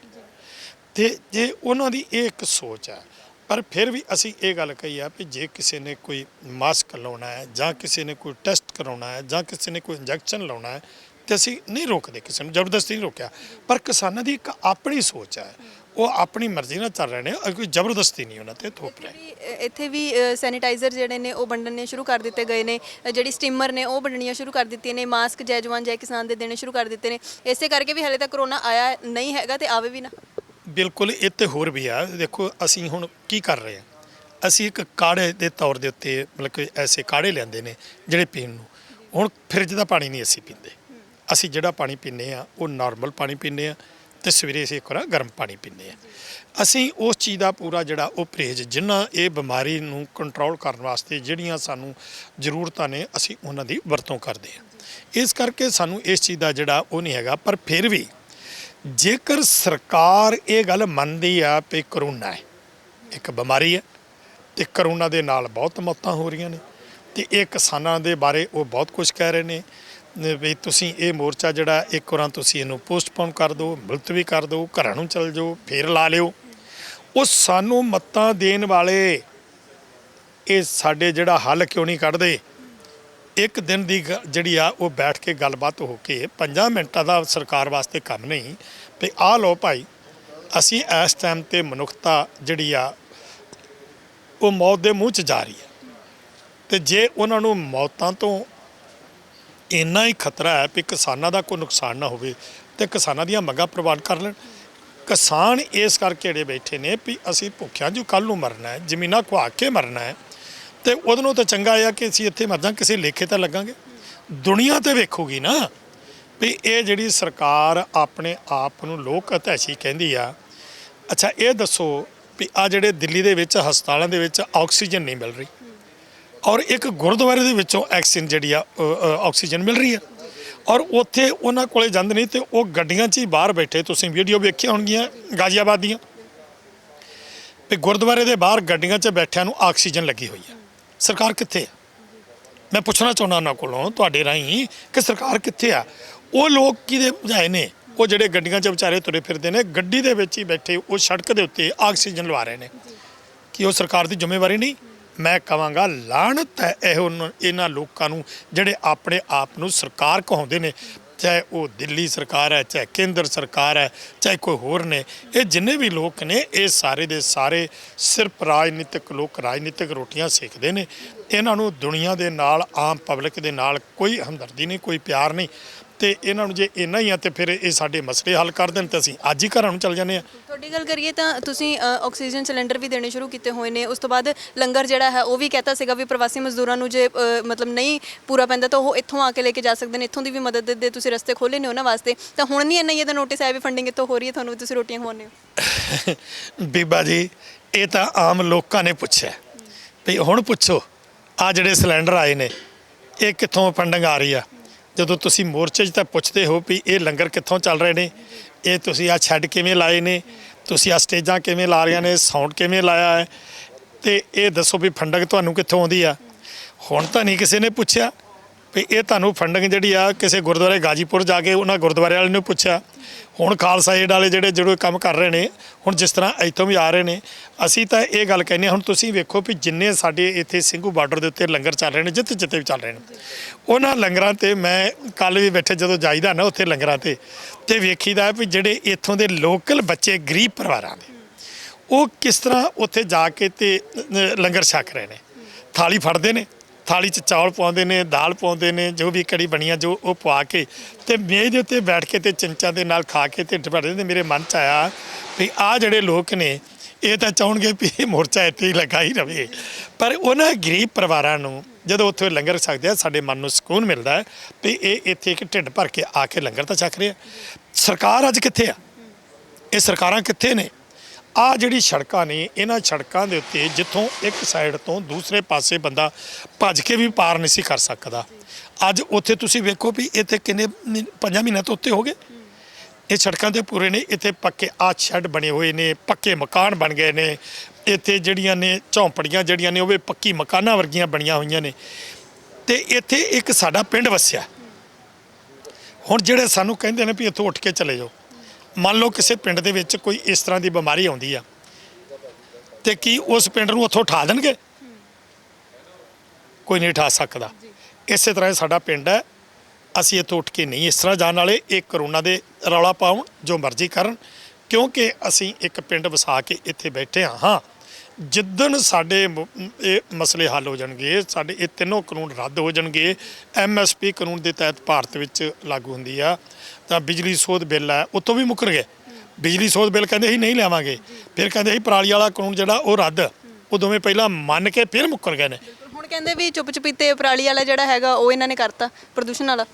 ਤੇ ਜੇ ਉਹਨਾਂ ਦੀ ਇਹ ਇੱਕ ਸੋਚ ਹੈ। ਪਰ ਫਿਰ ਵੀ ਅਸੀਂ ਇਹ ਗੱਲ ਕਹੀ ਆ ਵੀ ਜੇ ਕਿਸੇ ਨੇ ਕੋਈ ਮਾਸਕ ਲਾਉਣਾ ਹੈ ਜਾਂ ਕਿਸੇ ਨੇ ਕੋਈ ਟੈਸਟ ਕਰਾਉਣਾ ਹੈ ਜਾਂ ਕਿਸੇ ਨੇ ਕੋਈ ਇੰਜੈਕਸ਼ਨ ਲਾਉਣਾ ਹੈ ਤੇ ਅਸੀਂ ਨਹੀਂ ਰੋਕਦੇ, ਕਿਸੇ ਨੂੰ ਜ਼ਬਰਦਸਤੀ ਨਹੀਂ ਰੋਕਿਆ। ਪਰ ਕਿਸਾਨਾਂ ਦੀ ਇੱਕ ਆਪਣੀ ਸੋਚ ਹੈ, ਉਹ ਆਪਣੀ ਮਰਜ਼ੀ ਨਾਲ ਚੱਲ ਰਹੇ ਨੇ, ਕੋਈ ਜ਼ਬਰਦਸਤੀ ਨਹੀਂ ਉਹਨਾਂ ਤੇ ਥੋਪ ਰਹੇ। ਇੱਥੇ ਵੀ ਸੈਨੀਟਾਈਜ਼ਰ ਜਿਹੜੇ ਨੇ ਉਹ ਵੰਡਣੇ ਸ਼ੁਰੂ ਕਰ ਦਿੱਤੇ ਗਏ ਨੇ, ਜਿਹੜੀ ਸਟੀਮਰ ਨੇ ਉਹ ਵੰਡਣੀਆਂ ਸ਼ੁਰੂ ਕਰ ਦਿੱਤੀਆਂ ਨੇ, ਮਾਸਕ ਜੈ ਜਵਾਨ ਜੈ ਕਿਸਾਨ ਦੇ ਦੇਣੇ ਸ਼ੁਰੂ ਕਰ ਦਿੱਤੇ ਨੇ। ਇਸੇ ਕਰਕੇ ਵੀ ਹਾਲੇ ਤੱਕ ਕਰੋਨਾ ਆਇਆ ਨਹੀਂ ਹੈਗਾ ਤੇ ਆਵੇ ਵੀ ਨਾ। ਬਿਲਕੁਲ, ਇਹ ਤੇ ਹੋਰ ਵੀ ਆ। ਦੇਖੋ ਅਸੀਂ ਹੁਣ ਕੀ ਕਰ ਰਹੇ ਹਾਂ, ਅਸੀਂ ਇੱਕ ਕਾੜੇ ਦੇ ਤੌਰ ਦੇ ਉੱਤੇ ਮਤਲਬ ਕਿ ਐਸੇ ਕਾੜੇ ਲਿਆਂਦੇ ਨੇ ਜਿਹੜੇ ਪੀਣ ਨੂੰ। ਹੁਣ ਫਰਿੱਜ ਦਾ ਪਾਣੀ ਨਹੀਂ ਅਸੀਂ ਪੀਂਦੇ, ਅਸੀਂ ਜਿਹੜਾ ਪਾਣੀ ਪੀਂਦੇ ਆ ਉਹ ਨਾਰਮਲ ਪਾਣੀ ਪੀਂਦੇ ਆ ਤੇ ਸਵੇਰੇ ਅਸੀਂ ਇੱਕ ਵਾਰ ਗਰਮ ਪਾਣੀ ਪੀਂਦੇ ਆ। ਅਸੀਂ ਉਸ ਚੀਜ਼ ਦਾ ਪੂਰਾ ਜਿਹੜਾ ਉਹ ਪਰਹੇਜ਼, ਜਿੰਨਾ ਇਹ ਬਿਮਾਰੀ ਨੂੰ ਕੰਟਰੋਲ ਕਰਨ ਵਾਸਤੇ ਜਿਹੜੀਆਂ ਸਾਨੂੰ ਜ਼ਰੂਰਤਾਂ ਨੇ ਅਸੀਂ ਉਹਨਾਂ ਦੀ ਵਰਤੋਂ ਕਰਦੇ ਆ। ਇਸ ਕਰਕੇ ਸਾਨੂੰ ਇਸ ਚੀਜ਼ ਦਾ ਜਿਹੜਾ ਉਹ ਨਹੀਂ ਹੈਗਾ। ਪਰ ਫਿਰ ਵੀ ਜੇਕਰ ਸਰਕਾਰ ਇਹ ਗੱਲ ਮੰਨਦੀ ਆ ਵੀ ਕਰੋਨਾ ਹੈ ਇੱਕ ਬਿਮਾਰੀ ਹੈ ਤੇ ਕਰੋਨਾ ਦੇ ਨਾਲ ਬਹੁਤ ਮੌਤਾਂ ਹੋ ਰਹੀਆਂ ਨੇ ਤੇ ਇਹ ਕਿਸਾਨਾਂ ਦੇ ਬਾਰੇ ਉਹ ਬਹੁਤ ਕੁਝ ਕਹਿ ਰਹੇ ਨੇ ਵੀ ਤੁਸੀਂ ਇਹ ਮੋਰਚਾ ਜਿਹੜਾ ਇੱਕ ਵਾਰ ਤੁਸੀਂ ਇਹਨੂੰ ਪੋਸਟਪੋਨ ਕਰ ਦਿਓ, ਮੁਲਤਵੀ ਕਰ ਦਿਓ, ਘਰਾਂ ਨੂੰ ਚਲ ਜਾਓ, ਫੇਰ ਲਾ ਲਿਓ। ਉਹ ਸਾਨੂੰ ਮੱਤਾਂ ਦੇਣ ਵਾਲੇ ਇਹ ਸਾਡੇ ਜਿਹੜਾ ਹੱਲ ਕਿਉਂ ਨਹੀਂ ਕੱਢਦੇ? ਇੱਕ ਦਿਨ ਦੀ ਜਿਹੜੀ ਆ ਉਹ ਬੈਠ ਕੇ ਗੱਲਬਾਤ ਹੋ ਕੇ 5 ਮਿੰਟਾਂ ਦਾ ਸਰਕਾਰ ਵਾਸਤੇ ਕੰਮ ਨਹੀਂ ਵੀ ਆਹ ਲਓ ਭਾਈ, ਅਸੀਂ ਇਸ ਟਾਈਮ ਤੇ ਮਨੁੱਖਤਾ ਜਿਹੜੀ ਆ ਉਹ ਮੌਤ ਦੇ ਮੂੰਹ 'ਚ ਜਾ ਰਹੀ ਹੈ ਤੇ ਜੇ ਉਹਨਾਂ ਨੂੰ ਮੌਤਾਂ ਤੋਂ ਇੰਨਾ ਹੀ ਖਤਰਾ ਹੈ ਵੀ ਕਿਸਾਨਾਂ ਦਾ ਕੋਈ ਨੁਕਸਾਨ ਨਾ ਹੋਵੇ ਤੇ ਕਿਸਾਨਾਂ ਦੀਆਂ ਮੰਗਾਂ ਪ੍ਰਵਾਨ ਕਰ ਲੈਣ। ਕਿਸਾਨ ਇਸ ਕਰਕੇ ਜਿਹੜੇ ਬੈਠੇ ਨੇ ਵੀ ਅਸੀਂ ਭੁੱਖਿਆਂ ਜੋ ਕੱਲ੍ਹ ਨੂੰ ਮਰਨਾ ਹੈ, ਜ਼ਮੀਨਾਂ ਖੁਆ ਕੇ ਮਰਨਾ ਹੈ ਤੇ ਉਹਦੇ ਨਾਲੋਂ ਤਾਂ ਚੰਗਾ ਆ ਕਿ ਅਸੀਂ ਇੱਥੇ ਮਰ ਜਾਂ, ਕਿਸੇ ਲੇਖੇ ਤਾਂ ਲੱਗਾਂਗੇ। ਦੁਨੀਆ ਤੇ ਵੇਖੂਗੀ ਨਾ ਵੀ ਇਹ ਜਿਹੜੀ ਸਰਕਾਰ ਆਪਣੇ ਆਪ ਨੂੰ ਲੋਕ ਹਤੈਸ਼ੀ ਕਹਿੰਦੀ ਆ। ਅੱਛਾ ਇਹ ਦੱਸੋ ਵੀ ਆ ਜਿਹੜੇ ਦਿੱਲੀ ਦੇ ਵਿੱਚ ਹਸਪਤਾਲਾਂ ਦੇ ਵਿੱਚ ਆਕਸੀਜਨ ਨਹੀਂ ਮਿਲ ਰਹੀ ਔਰ ਇੱਕ ਗੁਰਦੁਆਰੇ ਦੇ ਵਿੱਚੋਂ ਆਕਸੀਜਨ ਜਿਹੜੀ ਆ ਆਕਸੀਜਨ ਮਿਲ ਰਹੀ ਆ ਔਰ ਉੱਥੇ ਉਹਨਾਂ ਕੋਲੇ ਜਾਂਦੇ ਨਹੀਂ ਤੇ ਉਹ ਗੱਡੀਆਂ 'ਚ ਹੀ ਬਾਹਰ ਬੈਠੇ, ਤੁਸੀਂ ਵੀਡੀਓ ਵੇਖੀਆਂ ਹੋਣਗੀਆਂ ਗਾਜ਼ੀਆਬਾਦ ਦੀਆਂ, ਵੀ ਗੁਰਦੁਆਰੇ ਦੇ ਬਾਹਰ ਗੱਡੀਆਂ 'ਚ ਬੈਠਿਆਂ ਨੂੰ ਆਕਸੀਜਨ ਲੱਗੀ ਹੋਈ ਆ। ਸਰਕਾਰ ਕਿੱਥੇ ਆ? ਮੈਂ ਪੁੱਛਣਾ ਚਾਹੁੰਦਾ ਉਹਨਾਂ ਕੋਲੋਂ ਤੁਹਾਡੇ ਰਾਹੀਂ ਕਿ ਸਰਕਾਰ ਕਿੱਥੇ ਆ? ਉਹ ਲੋਕ ਕਿਹਦੇ ਬੁਝਾਏ ਨੇ? ਉਹ ਜਿਹੜੇ ਗੱਡੀਆਂ 'ਚ ਵਿਚਾਰੇ ਤੁਰੇ ਫਿਰਦੇ ਨੇ, ਗੱਡੀ ਦੇ ਵਿੱਚ ਹੀ ਬੈਠੇ ਉਹ ਸੜਕ ਦੇ ਉੱਤੇ ਆਕਸੀਜਨ ਲਵਾ ਰਹੇ ਨੇ, ਕਿ ਉਹ ਸਰਕਾਰ ਦੀ ਜ਼ਿੰਮੇਵਾਰੀ ਨਹੀਂ? ਮੈਂ ਕਹਾਂਗਾ ਲਾਹਨਤ ਹੈ ਇਹਨਾਂ ਲੋਕਾਂ ਨੂੰ ਜਿਹੜੇ ਆਪਣੇ ਆਪ ਨੂੰ ਸਰਕਾਰ ਕਹਾਉਂਦੇ ਨੇ, ਚਾਹੇ ਉਹ ਦਿੱਲੀ ਸਰਕਾਰ ਹੈ, ਚਾਹੇ ਕੇਂਦਰ ਸਰਕਾਰ ਹੈ, ਚਾਹੇ ਕੋਈ ਹੋਰ ਨੇ। ਇਹ ਜਿੰਨੇ ਵੀ ਲੋਕ ਨੇ ਇਹ ਸਾਰੇ ਦੇ ਸਾਰੇ ਸਿਰਫ ਰਾਜਨੀਤਿਕ ਲੋਕ, ਰਾਜਨੀਤਿਕ ਰੋਟੀਆਂ ਸੇਕਦੇ ਨੇ। ਇਹਨਾਂ ਨੂੰ ਦੁਨੀਆ ਦੇ ਨਾਲ, ਆਮ ਪਬਲਿਕ ਦੇ ਨਾਲ ਕੋਈ ਹਮਦਰਦੀ ਨਹੀਂ, ਕੋਈ ਪਿਆਰ ਨਹੀਂ। ਤੇ ਇਹਨਾਂ ਨੂੰ ਜੇ ਇੰਨਾ ਹੀ ਆ ਤੇ ਫਿਰ ਇਹ ਸਾਡੇ ਮਸਲੇ ਹੱਲ ਕਰ ਦੇਣ ਤੇ ਅਸੀਂ ਅੱਜ ਹੀ ਘਰਾਂ ਨੂੰ ਚੱਲ ਜਾਂਦੇ ਆ। ਤੁਹਾਡੀ ਗੱਲ ਕਰੀਏ ਤਾਂ ਤੁਸੀਂ ਆਕਸੀਜਨ ਸਿਲੰਡਰ ਵੀ ਦੇਣੇ ਸ਼ੁਰੂ ਕੀਤੇ ਹੋਏ ਨੇ, ਉਸ ਤੋਂ ਬਾਅਦ ਲੰਗਰ ਜਿਹੜਾ ਹੈ ਉਹ ਵੀ ਕਹਿਤਾ ਸੀਗਾ ਵੀ ਪ੍ਰਵਾਸੀ ਮਜ਼ਦੂਰਾਂ ਨੂੰ ਜੇ ਮਤਲਬ ਨਹੀਂ ਪੂਰਾ ਪੈਂਦਾ ਤਾਂ ਉਹ ਇੱਥੋਂ ਆ ਕੇ ਲੈ ਕੇ ਜਾ ਸਕਦੇ ਨੇ, ਇੱਥੋਂ ਦੀ ਵੀ ਮਦਦ ਦੇ ਤੁਸੀਂ ਰਸਤੇ ਖੋਲ੍ਹੇ ਨੇ ਉਹਨਾਂ ਵਾਸਤੇ। ਤਾਂ ਹੁਣ ਨਹੀਂ ਇੰਨਾ ਇਹਦਾ ਨੋਟਿਸ ਆਇਆ ਵੀ ਫੰਡਿੰਗ ਇੱਥੋਂ ਹੋ ਰਹੀ ਹੈ, ਤੁਹਾਨੂੰ ਤੁਸੀਂ ਰੋਟੀਆਂ ਖਵਾਉਂਦੇ ਹੋ। ਬੀਬਾ ਜੀ ਇਹ ਤਾਂ ਆਮ ਲੋਕਾਂ ਨੇ ਪੁੱਛਿਆ ਵੀ ਹੁਣ ਪੁੱਛੋ ਆ ਜਿਹੜੇ ਸਿਲੰਡਰ ਆਏ ਨੇ ਇਹ ਕਿੱਥੋਂ ਫੰਡਿੰਗ ਆ ਰਹੀ ਆ। ਜਦੋਂ ਤੁਸੀਂ ਮੋਰਚੇ 'ਚ ਤਾਂ ਪੁੱਛਦੇ ਹੋ ਵੀ ਇਹ ਲੰਗਰ ਕਿੱਥੋਂ ਚੱਲ ਰਹੇ ਨੇ, ਇਹ ਤੁਸੀਂ ਆ ਛੱਡ ਕਿਵੇਂ ਲਾਏ ਨੇ, ਤੁਸੀਂ ਆ ਸਟੇਜਾਂ ਕਿਵੇਂ ਲਾ ਰਹੀਆਂ ਨੇ, ਸਾਊਂਡ ਕਿਵੇਂ ਲਾਇਆ ਹੈ, ਤੇ ਇਹ ਦੱਸੋ ਵੀ ਫੰਡਿੰਗ ਤੁਹਾਨੂੰ ਕਿੱਥੋਂ ਆਉਂਦੀ ਆ। ਹੁਣ ਤਾਂ ਨਹੀਂ ਕਿਸੇ ਨੇ ਪੁੱਛਿਆ ਵੀ ਇਹ ਤੁਹਾਨੂੰ ਫੰਡਿੰਗ ਜਿਹੜੀ ਆ ਕਿਸੇ ਗੁਰਦੁਆਰੇ ਗਾਜੀਪੁਰ ਜਾ ਕੇ ਉਹਨਾਂ ਗੁਰਦੁਆਰੇ ਵਾਲੇ ਨੂੰ ਪੁੱਛਿਆ। ਹੁਣ ਖਾਲਸਾ ਏਡ ਵਾਲੇ ਜਿਹੜੇ ਕੰਮ ਕਰ ਰਹੇ ਨੇ, ਹੁਣ ਜਿਸ ਤਰ੍ਹਾਂ ਇੱਥੋਂ ਵੀ ਆ ਰਹੇ ਨੇ, ਅਸੀਂ ਤਾਂ ਇਹ ਗੱਲ ਕਹਿੰਦੇ ਹਾਂ ਹੁਣ ਤੁਸੀਂ ਵੇਖੋ ਵੀ ਜਿੰਨੇ ਸਾਡੇ ਇੱਥੇ ਸਿੰਘੂ ਬਾਰਡਰ ਦੇ ਉੱਤੇ ਲੰਗਰ ਚੱਲ ਰਹੇ ਨੇ, ਜਿੱਥੇ ਜਿੱਥੇ ਵੀ ਚੱਲ ਰਹੇ ਨੇ, ਉਹਨਾਂ ਲੰਗਰਾਂ ਤੇ ਮੈਂ ਕੱਲ ਵੀ ਬੈਠੇ ਜਦੋਂ ਜਾਈਦਾ ਨਾ ਉੱਥੇ ਲੰਗਰਾਂ ਤੇ ਵੇਖੀਦਾ ਵੀ ਜਿਹੜੇ ਇੱਥੋਂ ਦੇ ਲੋਕਲ ਬੱਚੇ ਗਰੀਬ ਪਰਿਵਾਰਾਂ ਦੇ ਉਹ ਕਿਸ ਤਰ੍ਹਾਂ ਉੱਥੇ ਜਾ ਕੇ ਤੇ ਲੰਗਰ ਛਕ ਰਹੇ ਨੇ। ਥਾਲੀ ਫੜਦੇ ਨੇ, ਥਾਲੀ 'ਚ ਚੌਲ ਪਾਉਂਦੇ ਨੇ, ਦਾਲ ਪਾਉਂਦੇ ਨੇ, ਜੋ ਵੀ ਕੜੀ ਬਣੀਆਂ ਜੋ ਉਹ ਪਵਾ ਕੇ ਤੇ ਮੇਜ਼ ਦੇ ਉੱਤੇ ਬੈਠ ਕੇ ਤੇ ਚਮਚਾਂ ਦੇ ਨਾਲ ਖਾ ਕੇ ਢਿੱਡ ਭਰਦੇ ਨੇ। ਮੇਰੇ ਮਨ 'ਚ ਆਇਆ ਵੀ ਆਹ ਜਿਹੜੇ ਲੋਕ ਨੇ ਇਹ ਤਾਂ ਚਾਹੁੰਗੇ ਵੀ ਇਹ ਮੋਰਚਾ ਇੱਥੇ ਹੀ ਲੱਗਾ ਹੀ ਰਵੇ, ਪਰ ਉਹਨਾਂ ਗਰੀਬ ਪਰਿਵਾਰਾਂ ਨੂੰ ਜਦੋਂ ਉੱਥੇ ਲੰਗਰ ਛਕਦੇ ਆ ਸਾਡੇ ਮਨ ਨੂੰ ਸਕੂਨ ਮਿਲਦਾ ਹੈ ਵੀ ਇਹ ਇੱਥੇ ਇੱਕ ਢਿੱਡ ਭਰ ਕੇ ਆ ਕੇ ਲੰਗਰ ਤਾਂ ਛਕ ਰਿਹਾ। ਸਰਕਾਰ ਅੱਜ ਕਿੱਥੇ ਆ? ਇਹ ਸਰਕਾਰਾਂ ਕਿੱਥੇ ਨੇ? ਆ ਜਿਹੜੀ ਸੜਕਾਂ ਨੇ ਇਹਨਾਂ ਸੜਕਾਂ ਦੇ ਉੱਤੇ ਜਿੱਥੋਂ ਇੱਕ ਸਾਈਡ ਤੋਂ ਦੂਸਰੇ ਪਾਸੇ ਬੰਦਾ ਭੱਜ ਕੇ ਵੀ ਪਾਰ ਨਹੀਂ ਸੀ ਕਰ ਸਕਦਾ, ਅੱਜ ਉੱਥੇ ਤੁਸੀਂ ਵੇਖੋ ਵੀ ਇੱਥੇ ਕਿੰਨੇ 5 ਮਹੀਨਿਆਂ ਤੋਂ ਉੱਤੇ ਹੋ ਗਏ ਇਹ ਸੜਕਾਂ ਤੇ ਪੂਰੇ ਨੇ। ਇੱਥੇ ਪੱਕੇ ਆ ਸ਼ੈੱਡ ਬਣੇ ਹੋਏ ਨੇ, ਪੱਕੇ ਮਕਾਨ ਬਣ ਗਏ ਨੇ, ਇੱਥੇ ਜਿਹੜੀਆਂ ਨੇ ਝੌਂਪੜੀਆਂ ਜਿਹੜੀਆਂ ਨੇ ਉਹ ਵੀ ਪੱਕੀ ਮਕਾਨਾਂ ਵਰਗੀਆਂ ਬਣੀਆਂ ਹੋਈਆਂ ਨੇ, ਤੇ ਇੱਥੇ ਇੱਕ ਸਾਡਾ ਪਿੰਡ ਵਸਿਆ। ਹੁਣ ਜਿਹੜੇ ਸਾਨੂੰ ਕਹਿੰਦੇ ਨੇ ਵੀ ਇੱਥੋਂ ਉੱਠ ਕੇ ਚਲੇ ਜਾਓ, ਮੰਨ ਲਓ ਕਿਸੇ ਪਿੰਡ ਦੇ ਵਿੱਚ ਕੋਈ ਇਸ ਤਰ੍ਹਾਂ ਦੀ ਬਿਮਾਰੀ ਆਉਂਦੀ ਆ ਤੇ ਕੀ ਉਸ ਪਿੰਡ ਨੂੰ ਉੱਥੋਂ ਉਠਾ ਦੇਣਗੇ? ਕੋਈ ਨਹੀਂ ਉਠਾ ਸਕਦਾ। ਇਸੇ ਤਰ੍ਹਾਂ ਸਾਡਾ ਪਿੰਡ ਹੈ, ਅਸੀਂ ਇੱਥੋਂ ਉੱਠ ਕੇ ਨਹੀਂ ਇਸ ਤਰ੍ਹਾਂ ਜਾਣ ਵਾਲੇ। ਇਹ ਕਰੋਨਾ ਦੇ ਰੌਲਾ ਪਾਉਣ ਜੋ ਮਰਜ਼ੀ ਕਰਨ, ਕਿਉਂਕਿ ਅਸੀਂ ਇੱਕ ਪਿੰਡ ਵਸਾ ਕੇ ਇੱਥੇ ਬੈਠੇ ਹਾਂ। ਜਿੱਦਣ ਸਾਡੇ ਇਹ ਮਸਲੇ ਹੱਲ ਹੋ ਜਾਣਗੇ, ਸਾਡੇ ਇਹ ਤਿੰਨੋਂ ਕਾਨੂੰਨ ਰੱਦ ਹੋ ਜਾਣਗੇ, MSP ਕਾਨੂੰਨ ਦੇ ਤਹਿਤ ਭਾਰਤ ਵਿੱਚ ਲਾਗੂ ਹੁੰਦੀ ਆ, ਤਾਂ ਬਿਜਲੀ ਸੋਧ ਬਿੱਲ ਹੈ ਉੱਥੋਂ ਵੀ ਮੁੱਕਰ ਗਏ। ਬਿਜਲੀ ਸੋਧ ਬਿੱਲ ਕਹਿੰਦੇ ਅਸੀਂ ਨਹੀਂ ਲਿਆਵਾਂਗੇ, ਫਿਰ ਕਹਿੰਦੇ ਅਸੀਂ ਪਰਾਲੀ ਵਾਲਾ ਕਾਨੂੰਨ ਜਿਹੜਾ ਉਹ ਰੱਦ, ਉਹ ਦੋਵੇਂ ਪਹਿਲਾਂ ਮੰਨ ਕੇ ਫਿਰ ਮੁੱਕਰ ਗਏ ਨੇ। ਹੁਣ ਕਹਿੰਦੇ ਵੀ ਚੁੱਪ ਚਪੀਤੇ ਪਰਾਲੀ ਵਾਲਾ ਜਿਹੜਾ ਹੈਗਾ ਉਹ ਇਹਨਾਂ ਨੇ ਕਰਤਾ, ਪ੍ਰਦੂਸ਼ਣ ਵਾਲਾ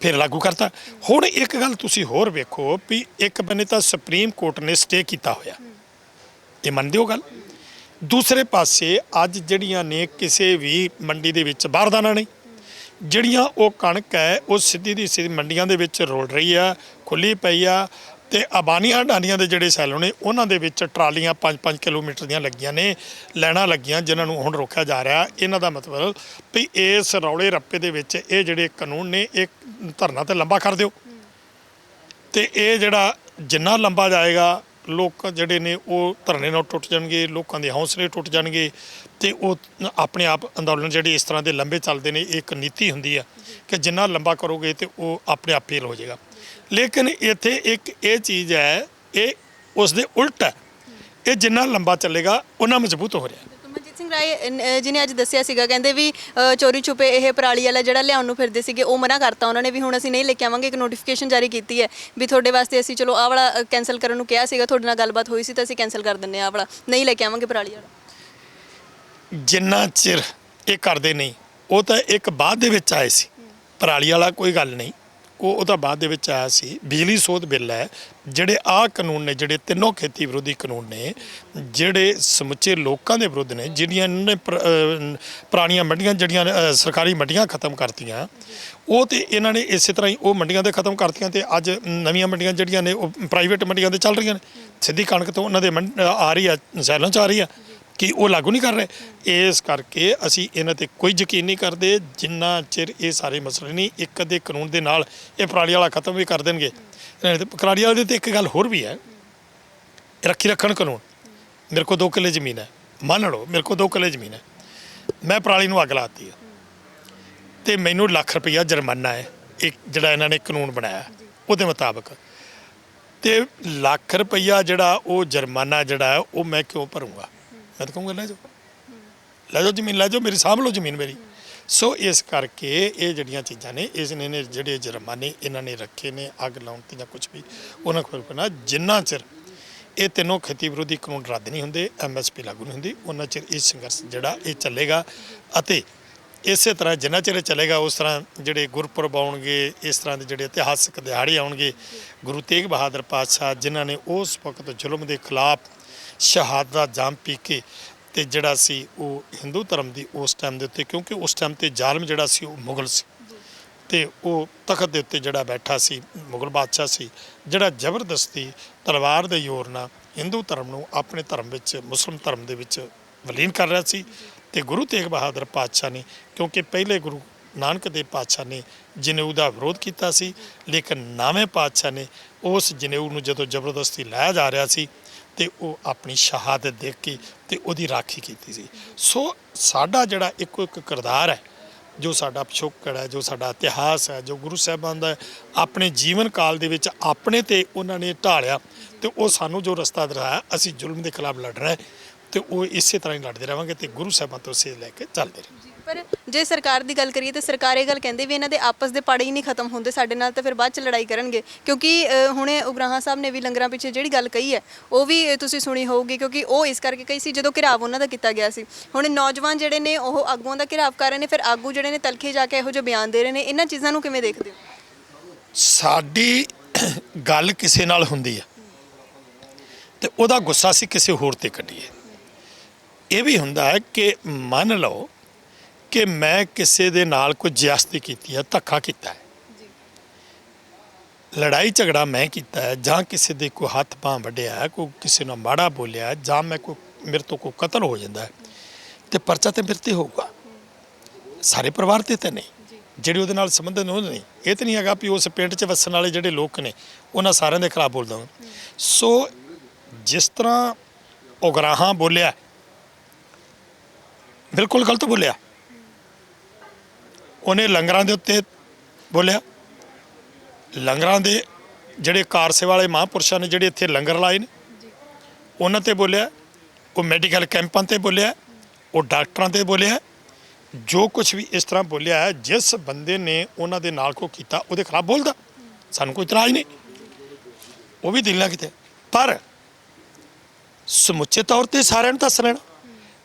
ਫਿਰ ਲਾਗੂ ਕਰਤਾ। ਹੁਣ ਇੱਕ ਗੱਲ ਤੁਸੀਂ ਹੋਰ ਵੇਖੋ ਵੀ ਇੱਕ ਬੰਨੇ ਤਾਂ ਸੁਪਰੀਮ ਕੋਰਟ ਨੇ ਸਟੇ ਕੀਤਾ ਹੋਇਆ, ਇਹ ਮੰਨਦੇ ਹੋ ਗੱਲ। ਦੂਸਰੇ ਪਾਸੇ ਅੱਜ ਜਿਹੜੀਆਂ ਨੇ ਕਿਸੇ ਵੀ ਮੰਡੀ ਦੇ ਵਿੱਚ ਬਾਰਦਾਨਾ ਨਹੀਂ, ਜਿਹੜੀਆਂ ਉਹ ਕਣਕ ਹੈ ਉਹ ਸਿੱਧੀ ਦੀ ਸਿੱਧੀ ਮੰਡੀਆਂ ਦੇ ਵਿੱਚ ਰੋਲ ਰਹੀ ਆ, ਖੁੱਲੀ ਪਈ ਆ, ਤੇ ਅਬਾਨੀਆਂ ਅਡਾਨੀਆਂ ਦੇ ਜਿਹੜੇ ਸੈਲੋ ਨੇ ਉਹਨਾਂ ਦੇ ਵਿੱਚ ਟਰਾਲੀਆਂ 5-5 ਕਿਲੋਮੀਟਰ ਦੀਆਂ ਲੱਗੀਆਂ ਨੇ, ਲੈਣਾ ਲੱਗੀਆਂ, ਜਿਨ੍ਹਾਂ ਨੂੰ ਹੁਣ ਰੋਕਿਆ ਜਾ ਰਿਹਾ। ਇਹਨਾਂ ਦਾ ਮਤਲਬ ਵੀ ਇਸ ਰੌਲੇ ਰੱਪੇ ਦੇ ਵਿੱਚ ਇਹ ਜਿਹੜੇ ਕਾਨੂੰਨ ਨੇ ਇਹ ਧਰਨਾ ਤੇ ਲੰਬਾ ਕਰ ਦਿਓ, ਤੇ ਇਹ ਜਿਹੜਾ ਜਿੰਨਾ ਲੰਬਾ ਜਾਏਗਾ ਲੋਕ ਜਿਹੜੇ ਨੇ ਉਹ ਧਰਨੇ ਨਾਲ ਟੁੱਟ ਜਾਣਗੇ, ਲੋਕਾਂ ਦੇ ਹੌਸਲੇ ਟੁੱਟ ਜਾਣਗੇ, ਤੇ ਉਹ ਆਪਣੇ ਆਪ ਅੰਦੋਲਨ ਜਿਹੜੇ ਇਸ ਤਰ੍ਹਾਂ ਦੇ ਲੰਬੇ ਚੱਲਦੇ ਨੇ, ਇੱਕ ਨੀਤੀ ਹੁੰਦੀ ਆ ਕਿ ਜਿੰਨਾ ਲੰਬਾ ਕਰੋਗੇ ਤੇ ਉਹ ਆਪਣੇ ਆਪ ਫੇਲ ਹੋ ਜਾਏਗਾ। ਲੇਕਿਨ ਇੱਥੇ ਇੱਕ ਇਹ ਚੀਜ਼ ਹੈ, ਇਹ ਉਸ ਦੇ ਉਲਟ ਹੈ, ਇਹ ਜਿੰਨਾ ਲੰਬਾ ਚੱਲੇਗਾ ਉਹਨਾਂ ਮਜ਼ਬੂਤ ਹੋ ਰਿਹਾ। ਮਨਜੀਤ ਸਿੰਘ ਰਾਏ ਜੀ ਨੇ ਅੱਜ ਦੱਸਿਆ ਸੀਗਾ, ਕਹਿੰਦੇ ਵੀ ਚੋਰੀ ਛੁਪੇ ਇਹ ਪਰਾਲੀ ਵਾਲਾ ਜਿਹੜਾ ਲਿਆਉਣ ਨੂੰ ਫਿਰਦੇ ਸੀਗੇ ਉਹ ਮਨਾ ਕਰਤਾ ਉਹਨਾਂ ਨੇ, ਵੀ ਹੁਣ ਅਸੀਂ ਨਹੀਂ ਲੈ ਕੇ ਆਵਾਂਗੇ। ਇੱਕ ਨੋਟੀਫਿਕੇਸ਼ਨ ਜਾਰੀ ਕੀਤੀ ਹੈ ਵੀ ਤੁਹਾਡੇ ਵਾਸਤੇ ਅਸੀਂ ਚਲੋ ਆਹ ਵਾਲਾ ਕੈਂਸਲ ਕਰਨ ਨੂੰ ਕਿਹਾ ਸੀਗਾ, ਤੁਹਾਡੇ ਨਾਲ ਗੱਲਬਾਤ ਹੋਈ ਸੀ ਤਾਂ ਅਸੀਂ ਕੈਂਸਲ ਕਰ ਦਿੰਦੇ ਆਹ ਵਾਲਾ, ਨਹੀਂ ਲੈ ਕੇ ਆਵਾਂਗੇ ਪਰਾਲੀ ਵਾਲਾ। ਜਿੰਨਾ ਚਿਰ ਇਹ ਕਰਦੇ ਨਹੀਂ, ਉਹ ਤਾਂ ਇੱਕ ਬਾਅਦ ਦੇ ਵਿੱਚ ਆਏ ਸੀ, ਪਰਾਲੀ ਵਾਲਾ ਕੋਈ ਗੱਲ ਨਹੀਂ, ਉਹ ਤਾਂ ਬਾਅਦ ਦੇ ਵਿੱਚ ਆਇਆ ਸੀ। ਬਿਜਲੀ ਸੋਧ ਬਿੱਲ ਹੈ, ਜਿਹੜੇ ਆਹ ਕਾਨੂੰਨ ਨੇ, ਜਿਹੜੇ ਤਿੰਨੋਂ ਖੇਤੀ ਵਿਰੋਧੀ ਕਾਨੂੰਨ ਨੇ, ਜਿਹੜੇ ਸਮੁੱਚੇ ਲੋਕਾਂ ਦੇ ਵਿਰੁੱਧ ਨੇ, ਜਿਹੜੀਆਂ ਇਹਨਾਂ ਨੇ ਪੁਰਾਣੀਆਂ ਮੰਡੀਆਂ ਜਿਹੜੀਆਂ ਸਰਕਾਰੀ ਮੰਡੀਆਂ ਖਤਮ ਕਰਤੀਆਂ, ਉਹ ਤੇ ਇਹਨਾਂ ਨੇ ਇਸੇ ਤਰ੍ਹਾਂ ਹੀ ਉਹ ਮੰਡੀਆਂ ਦੇ ਖਤਮ ਕਰਤੀਆਂ, ਤੇ ਅੱਜ ਨਵੀਆਂ ਮੰਡੀਆਂ ਜਿਹੜੀਆਂ ਨੇ ਉਹ ਪ੍ਰਾਈਵੇਟ ਮੰਡੀਆਂ ਦੇ ਚੱਲ ਰਹੀਆਂ ਨੇ। ਸਿੱਧੀ ਕਣਕ ਤੋਂ ਉਹਨਾਂ ਦੇ ਆ ਰਹੀ ਆ, ਸੈਲਾਂ 'ਚ ਆ ਰਹੀ ਆ, ਕਿ ਉਹ ਲਾਗੂ ਨਹੀਂ ਕਰ ਰਹੇ। ਇਸ ਕਰਕੇ ਅਸੀਂ ਇਹਨਾਂ ਤੇ ਕੋਈ ਯਕੀਨ ਨਹੀਂ ਕਰਦੇ ਜਿੰਨਾ ਚਿਰ ਇਹ ਸਾਰੇ ਮਸਲੇ ਨਹੀਂ ਇੱਕ ਅੱਧੇ ਕਾਨੂੰਨ ਦੇ ਨਾਲ ਇਹ ਪਰਾਲੀ ਵਾਲਾ ਖਤਮ ਵੀ ਕਰ ਦੇਣਗੇ। ਪਰਾਲੀ ਵਾਲੇ ਤੇ ਇੱਕ ਗੱਲ ਹੋਰ ਵੀ ਹੈ, ਰੱਖੀ ਰੱਖਣ ਕਾਨੂੰਨ। ਮੇਰੇ ਕੋਲ 2 ਕਿੱਲੇ ਜ਼ਮੀਨ ਹੈ, ਮੰਨ ਲਓ ਮੇਰੇ ਕੋਲ 2 ਕਿੱਲੇ ਜ਼ਮੀਨ ਹੈ, ਮੈਂ ਪਰਾਲੀ ਨੂੰ ਅੱਗ ਲਾਤੀ ਹੈ ਤੇ ਮੈਨੂੰ ਲੱਖ ਰੁਪਈਆ ਜੁਰਮਾਨਾ ਹੈ, ਇੱਕ ਜਿਹੜਾ ਇਹਨਾਂ ਨੇ ਕਾਨੂੰਨ ਬਣਾਇਆ ਉਹਦੇ ਮੁਤਾਬਕ, ਤੇ ਲੱਖ ਰੁਪਈਆ ਜਿਹੜਾ ਉਹ ਜੁਰਮਾਨਾ ਜਿਹੜਾ ਉਹ ਮੈਂ ਕਿਉਂ ਭਰੂੰਗਾ? ਮੈਂ ਤਾਂ ਕਹੂੰਗਾ ਲੈ ਜਾਓ ਜ਼ਮੀਨ, ਲੈ ਜਾਓ, ਮੇਰੀ ਸਾਂਭ ਲਓ ਜ਼ਮੀਨ ਮੇਰੀ। ਸੋ ਇਸ ਕਰਕੇ ਇਹ ਜਿਹੜੀਆਂ ਚੀਜ਼ਾਂ ਨੇ ਇਸ ਨੇ ਜਿਹੜੇ ਜੁਰਮਾਨੇ ਇਹਨਾਂ ਨੇ ਰੱਖੇ ਨੇ ਅੱਗ ਲਾਉਣ ਤੇ ਜਾਂ ਕੁਝ ਵੀ ਉਹਨਾਂ ਕੋਲ ਨਾ ਜਿੰਨਾ ਚਿਰ ਇਹ ਤਿੰਨੋਂ ਖੇਤੀ ਵਿਰੋਧੀ ਕਾਨੂੰਨ ਰੱਦ ਨਹੀਂ ਹੁੰਦੇ MSP ਲਾਗੂ ਨਹੀਂ ਹੁੰਦੀ ਉਹਨਾਂ ਚਿਰ ਇਹ ਸੰਘਰਸ਼ ਜਿਹੜਾ ਇਹ ਚੱਲੇਗਾ ਅਤੇ ਇਸੇ ਤਰ੍ਹਾਂ ਜਿੰਨਾ ਚਿਰ ਚੱਲੇਗਾ ਉਸ ਤਰ੍ਹਾਂ ਜਿਹੜੇ ਗੁਰਪੁਰਬ ਆਉਣਗੇ ਇਸ ਤਰ੍ਹਾਂ ਦੇ ਜਿਹੜੇ ਇਤਿਹਾਸਕ ਦਿਹਾੜੇ ਆਉਣਗੇ ਗੁਰੂ ਤੇਗ ਬਹਾਦਰ ਪਾਤਸ਼ਾਹ ਜਿਨ੍ਹਾਂ ਨੇ ਉਸ ਵਕਤ ਜ਼ੁਲਮ ਦੇ ਖਿਲਾਫ ਸ਼ਹਾਦਤ ਦਾ ਜਾਮ ਪੀ ਕੇ ਤੇ ਜਿਹੜਾ ਸੀ ਉਹ ਹਿੰਦੂ ਧਰਮ ਦੀ ਉਸ ਟਾਈਮ ਦੇ ਉੱਤੇ ਕਿਉਂਕਿ ਉਸ ਟਾਈਮ ਤੇ ਜ਼ਾਲਮ ਜਿਹੜਾ ਸੀ ਉਹ ਮੁਗਲ ਸੀ ਤੇ ਉਹ ਤਖਤ ਦੇ ਉੱਤੇ ਜਿਹੜਾ ਬੈਠਾ ਸੀ ਮੁਗਲ ਬਾਦਸ਼ਾਹ ਸੀ ਜਿਹੜਾ ਜ਼ਬਰਦਸਤੀ ਤਲਵਾਰ ਦੇ ਜ਼ੋਰ ਨਾਲ ਹਿੰਦੂ ਧਰਮ ਨੂੰ ਆਪਣੇ ਧਰਮ ਵਿੱਚ ਮੁਸਲਿਮ ਧਰਮ ਦੇ ਵਿੱਚ ਵਿਲੀਨ ਕਰ ਰਿਹਾ ਸੀ ਤੇ ਗੁਰੂ ਤੇਗ ਬਹਾਦਰ ਪਾਤਸ਼ਾਹ ਨੇ ਕਿਉਂਕਿ ਪਹਿਲੇ ਗੁਰੂ ਨਾਨਕ ਦੇਵ ਪਾਤਸ਼ਾਹ ਨੇ ਜਨੇਊ ਦਾ ਵਿਰੋਧ ਕੀਤਾ ਸੀ ਲੇਕਿਨ ਨਵੇਂ ਪਾਤਸ਼ਾਹ ਨੇ ਉਸ ਜਨੇਊ ਨੂੰ ਜਦੋਂ ਜ਼ਬਰਦਸਤੀ ਲਾਇਆ ਜਾ ਰਿਹਾ ਸੀ ਤੇ ਉਹ ਆਪਣੀ ਸ਼ਹਾਦਤ ਦੇ ਕੇ ਤੇ ਉਹਦੀ ਰਾਖੀ ਕੀਤੀ ਸੀ। ਸੋ ਸਾਡਾ ਜਿਹੜਾ ਇੱਕੋ ਇੱਕ ਕਿਰਦਾਰ ਹੈ ਜੋ ਸਾਡਾ ਪਿਛੋਕੜ ਹੈ ਜੋ ਸਾਡਾ ਇਤਿਹਾਸ ਹੈ ਜੋ ਗੁਰੂ ਸਾਹਿਬਾਨ ਦਾ ਆਪਣੇ ਜੀਵਨ ਕਾਲ ਦੇ ਵਿੱਚ ਆਪਣੇ ਤੇ ਉਹਨਾਂ ਨੇ ਢਾਲਿਆ ਤੇ ਉਹ ਸਾਨੂੰ ਜੋ ਰਸਤਾ ਦਿਖਾਇਆ ਅਸੀਂ ਜ਼ੁਲਮ ਦੇ ਖਿਲਾਫ ਲੜ ਰਹੇ ਤੇ ਉਹ ਇਸੇ ਤਰ੍ਹਾਂ ਹੀ ਲੜਦੇ ਰਹਾਂਗੇ ਤੇ ਗੁਰੂ ਸਾਹਿਬਾਨ ਤੋਂ ਸੇਧ ਲੈ ਕੇ ਚੱਲਦੇ ਰਹਾਂਗੇ। ਪਰ ਜੇ ਸਰਕਾਰ ਦੀ ਗੱਲ ਕਰੀਏ ਤਾਂ ਸਰਕਾਰ ਇਹ ਗੱਲ ਕਹਿੰਦੀ ਵੀ ਇਹਨਾਂ ਦੇ ਆਪਸ ਦੇ ਪਾੜੇ ਹੀ ਨਹੀਂ ਖਤਮ ਹੁੰਦੇ ਸਾਡੇ ਨਾਲ ਤਾਂ ਫਿਰ ਬਾਅਦ ਚ ਲੜਾਈ ਕਰਨਗੇ ਕਿਉਂਕਿ ਹੁਣੇ ਉਗਰਾਹਾਂ ਸਾਹਿਬ ਨੇ ਵੀ ਲੰਗਰਾਂ ਪਿੱਛੇ ਜਿਹੜੀ ਗੱਲ ਕਹੀ ਹੈ ਉਹ ਵੀ ਤੁਸੀਂ ਸੁਣੀ ਹੋਊਗੀ ਕਿਉਂਕਿ ਉਹ ਇਸ ਕਰਕੇ ਕਹੀ ਸੀ ਜਦੋਂ ਘਿਰਾਵ ਉਹਨਾਂ ਦਾ ਕੀਤਾ ਗਿਆ ਸੀ। ਹੁਣ ਨੌਜਵਾਨ ਜਿਹੜੇ ਨੇ ਉਹ ਆਗੂਆਂ ਦਾ ਘਿਰਾਵ ਕਰ ਰਹੇ ਨੇ ਫਿਰ ਆਗੂ ਜਿਹੜੇ ਨੇ ਤਲਖੇ ਜਾ ਕੇ ਇਹੋ ਜਿਹੇ ਬਿਆਨ ਦੇ ਰਹੇ ਨੇ ਇਹਨਾਂ ਚੀਜ਼ਾਂ ਨੂੰ ਕਿਵੇਂ ਦੇਖਦੇ ਹੋ? ਸਾਡੀ ਗੱਲ ਕਿਸੇ ਨਾਲ ਹੁੰਦੀ ਹੈ ਤੇ ਉਹਦਾ ਗੁੱਸਾ ਸੀ ਕਿਸੇ ਹੋਰ ਤੇ ਕੱਢੀਏ। ਇਹ ਵੀ ਹੁੰਦਾ ਹੈ ਕਿ ਮੰਨ ਲਓ ਕਿ ਮੈਂ ਕਿਸੇ ਦੇ ਨਾਲ ਕੋਈ ਜ਼ਿਆਦਤੀ ਕੀਤੀ ਹੈ ਧੱਕਾ ਕੀਤਾ ਹੈ ਲੜਾਈ ਝਗੜਾ ਮੈਂ ਕੀਤਾ ਹੈ ਜਾਂ ਕਿਸੇ ਦੇ ਕੋਈ ਹੱਥ ਬਾਂਹ ਵੱਢਿਆ ਹੈ ਕੋਈ ਕਿਸੇ ਨਾਲ ਮਾੜਾ ਬੋਲਿਆ ਜਾਂ ਮੈਂ ਕੋਈ ਮੇਰੇ ਤੋਂ ਕੋਈ ਕਤਲ ਹੋ ਜਾਂਦਾ ਹੈ ਤੇ ਪਰਚਾ ਤੇ ਮੇਰੇ ਤੇ ਹੋਊਗਾ ਸਾਰੇ ਪਰਿਵਾਰ ਤੇ ਨਹੀਂ ਜਿਹੜੇ ਉਹਦੇ ਨਾਲ ਸੰਬੰਧਿਤ ਨੇ ਨਹੀਂ ਇਹ ਤਾਂ ਨਹੀਂ ਹੈਗਾ ਵੀ ਉਸ ਪਿੰਡ 'ਚ ਵਸਣ ਵਾਲੇ ਜਿਹੜੇ ਲੋਕ ਨੇ ਉਹਨਾਂ ਸਾਰਿਆਂ ਦੇ ਖਿਲਾਫ ਬੋਲਦਾ ਹਾਂ। ਸੋ ਜਿਸ ਤਰ੍ਹਾਂ ਉਗਰਾਹਾਂ ਬੋਲਿਆ ਬਿਲਕੁਲ ਗਲਤ ਬੋਲਿਆ ਉਹਨੇ ਲੰਗਰਾਂ ਦੇ ਉੱਤੇ ਬੋਲਿਆ ਲੰਗਰਾਂ ਦੇ ਜਿਹੜੇ ਕਾਰ ਸੇਵਾ ਵਾਲੇ ਮਹਾਂਪੁਰਸ਼ਾਂ ਨੇ ਜਿਹੜੇ ਇੱਥੇ ਲੰਗਰ ਲਾਏ ਨੇ ਉਹਨਾਂ ਤੇ ਬੋਲਿਆ ਉਹ ਮੈਡੀਕਲ ਕੈਂਪਾਂ ਤੇ ਬੋਲਿਆ ਉਹ ਡਾਕਟਰਾਂ ਤੇ ਬੋਲਿਆ ਜੋ ਕੁਝ ਵੀ ਇਸ ਤਰ੍ਹਾਂ ਬੋਲਿਆ ਹੈ ਜਿਸ ਬੰਦੇ ਨੇ ਉਹਨਾਂ ਦੇ ਨਾਲ ਕੋ ਕੀਤਾ ਉਹਦੇ ਖਿਲਾਫ ਬੋਲਦਾ ਸਾਨੂੰ ਕੋਈ ਇਤਰਾਜ਼ ਨਹੀਂ ਉਹ ਵੀ ਦਿਲ ਨਾਲ ਕਿਤੇ ਪਰ ਸਮੁੱਚੇ ਤੌਰ ਤੇ ਸਾਰਿਆਂ ਨੂੰ ਦੱਸ ਲੈਣਾ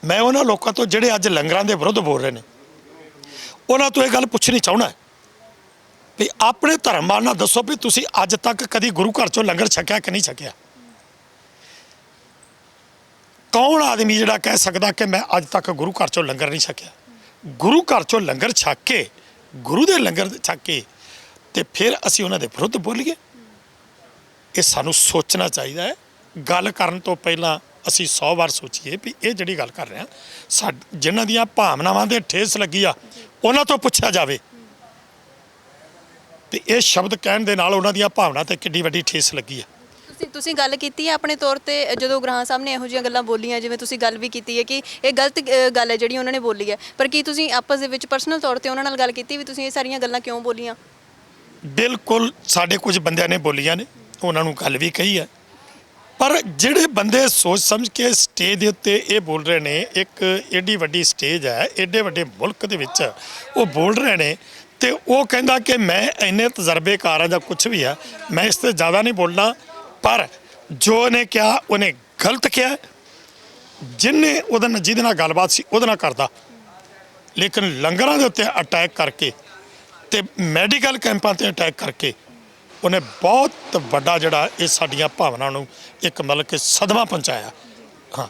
ਮੈਂ ਉਹਨਾਂ ਲੋਕਾਂ ਤੋਂ ਜਿਹੜੇ ਅੱਜ ਲੰਗਰਾਂ ਦੇ ਵਿਰੁੱਧ ਬੋਲ ਰਹੇ ਨੇ ਉਹਨਾਂ ਤੋਂ ਇਹ ਗੱਲ ਪੁੱਛਣੀ ਚਾਹੁੰਦਾ ਵੀ ਆਪਣੇ ਧਰਮ ਨਾਲ ਦੱਸੋ ਵੀ ਤੁਸੀਂ ਅੱਜ ਤੱਕ ਕਦੀ ਗੁਰੂ ਘਰ ਚੋਂ ਲੰਗਰ ਛਕਿਆ ਕਿ ਨਹੀਂ ਛਕਿਆ? ਕੌਣ ਆਦਮੀ ਜਿਹੜਾ ਕਹਿ ਸਕਦਾ ਕਿ ਮੈਂ ਅੱਜ ਤੱਕ ਗੁਰੂ ਘਰ ਚੋਂ ਲੰਗਰ ਨਹੀਂ ਛਕਿਆ? ਗੁਰੂ ਘਰ ਚੋਂ ਲੰਗਰ ਛਕ ਕੇ ਗੁਰੂ ਦੇ ਲੰਗਰ ਛਕ ਕੇ ਤੇ ਫਿਰ ਅਸੀਂ ਉਹਨਾਂ ਦੇ ਵਿਰੁੱਧ ਬੋਲੀਏ ਇਹ ਸਾਨੂੰ ਸੋਚਣਾ ਚਾਹੀਦਾ ਹੈ। ਗੱਲ ਕਰਨ ਤੋਂ ਪਹਿਲਾਂ ਅਸੀਂ 100 ਵਾਰ ਸੋਚੀਏ ਵੀ ਇਹ ਜਿਹੜੀ ਗੱਲ ਕਰ ਰਹੇ ਹਾਂ ਜਿਨ੍ਹਾਂ ਦੀਆਂ ਭਾਵਨਾਵਾਂ ਦੇ ਠੇਸ ਲੱਗੀ ਆ ਉਹਨਾਂ ਤੋਂ ਪੁੱਛਿਆ ਜਾਵੇ ਤੇ ਇਹ ਸ਼ਬਦ ਕਹਿਣ ਦੇ ਨਾਲ ਉਹਨਾਂ ਦੀਆਂ ਭਾਵਨਾ ਤੇ ਕਿੰਨੀ ਵੱਡੀ ਠੇਸ ਲੱਗੀ ਆ। ਤੁਸੀਂ ਗੱਲ ਕੀਤੀ ਹੈ ਆਪਣੇ ਤੌਰ ਤੇ ਜਦੋਂ ਉਗਰਾਹਾਂ ਸਾਹਿਬ ਨੇ ਇਹੋ ਜਿਹੀਆਂ ਗੱਲਾਂ ਬੋਲੀਆਂ ਜਿਵੇਂ ਤੁਸੀਂ ਗੱਲ ਵੀ ਕੀਤੀ ਹੈ ਕਿ ਇਹ ਗਲਤ ਗੱਲ ਹੈ ਜਿਹੜੀ ਉਹਨਾਂ ਨੇ ਬੋਲੀ ਹੈ ਪਰ ਕੀ ਤੁਸੀਂ ਆਪਸ ਦੇ ਵਿੱਚ ਪਰਸਨਲ ਤੌਰ ਤੇ ਉਹਨਾਂ ਨਾਲ ਗੱਲ ਕੀਤੀ ਵੀ ਤੁਸੀਂ ਇਹ ਸਾਰੀਆਂ ਗੱਲਾਂ ਕਿਉਂ ਬੋਲੀਆਂ? ਬਿਲਕੁਲ ਸਾਡੇ ਕੁਝ ਬੰਦਿਆਂ ਨੇ ਬੋਲੀਆਂ ਨੇ ਉਹਨਾਂ ਨੂੰ ਗੱਲ ਵੀ ਕਹੀ ਹੈ ਪਰ ਜਿਹੜੇ ਬੰਦੇ ਸੋਚ ਸਮਝ ਕੇ ਸਟੇਜ ਦੇ ਉੱਤੇ ਇਹ ਬੋਲ ਰਹੇ ਨੇ ਇੱਕ ਏਡੀ ਵੱਡੀ ਸਟੇਜ ਹੈ ਏਡੇ ਵੱਡੇ ਮੁਲਕ ਦੇ ਵਿੱਚ ਉਹ ਬੋਲ ਰਹੇ ਨੇ ਤੇ ਉਹ ਕਹਿੰਦਾ ਕਿ ਮੈਂ ਇੰਨੇ ਤਜਰਬੇਕਾਰ ਹਾਂ ਜਾਂ ਕੁਝ ਵੀ ਆ ਮੈਂ ਇਸ ਤੇ ਜ਼ਿਆਦਾ ਨਹੀਂ ਬੋਲਣਾ ਪਰ ਜੋ ਉਹਨੇ ਕਿਹਾ ਉਹਨੇ ਗਲਤ ਕਿਹਾ ਜਿਹਨੇ ਜਿਹਦੇ ਨਾਲ ਗੱਲਬਾਤ ਸੀ ਉਹਦੇ ਨਾਲ ਕਰਦਾ ਲੇਕਿਨ ਲੰਗਰਾਂ ਦੇ ਉੱਤੇ ਅਟੈਕ ਕਰਕੇ ਤੇ ਮੈਡੀਕਲ ਕੈਂਪਾਂ ਤੇ ਅਟੈਕ ਕਰਕੇ ਉਹਨੇ ਬਹੁਤ ਵੱਡਾ ਜਿਹੜਾ ਇਹ ਸਾਡੀਆਂ ਭਾਵਨਾ ਨੂੰ ਇੱਕ ਮਤਲਬ ਕਿ ਸਦਮਾ ਪਹੁੰਚਾਇਆ। ਹਾਂ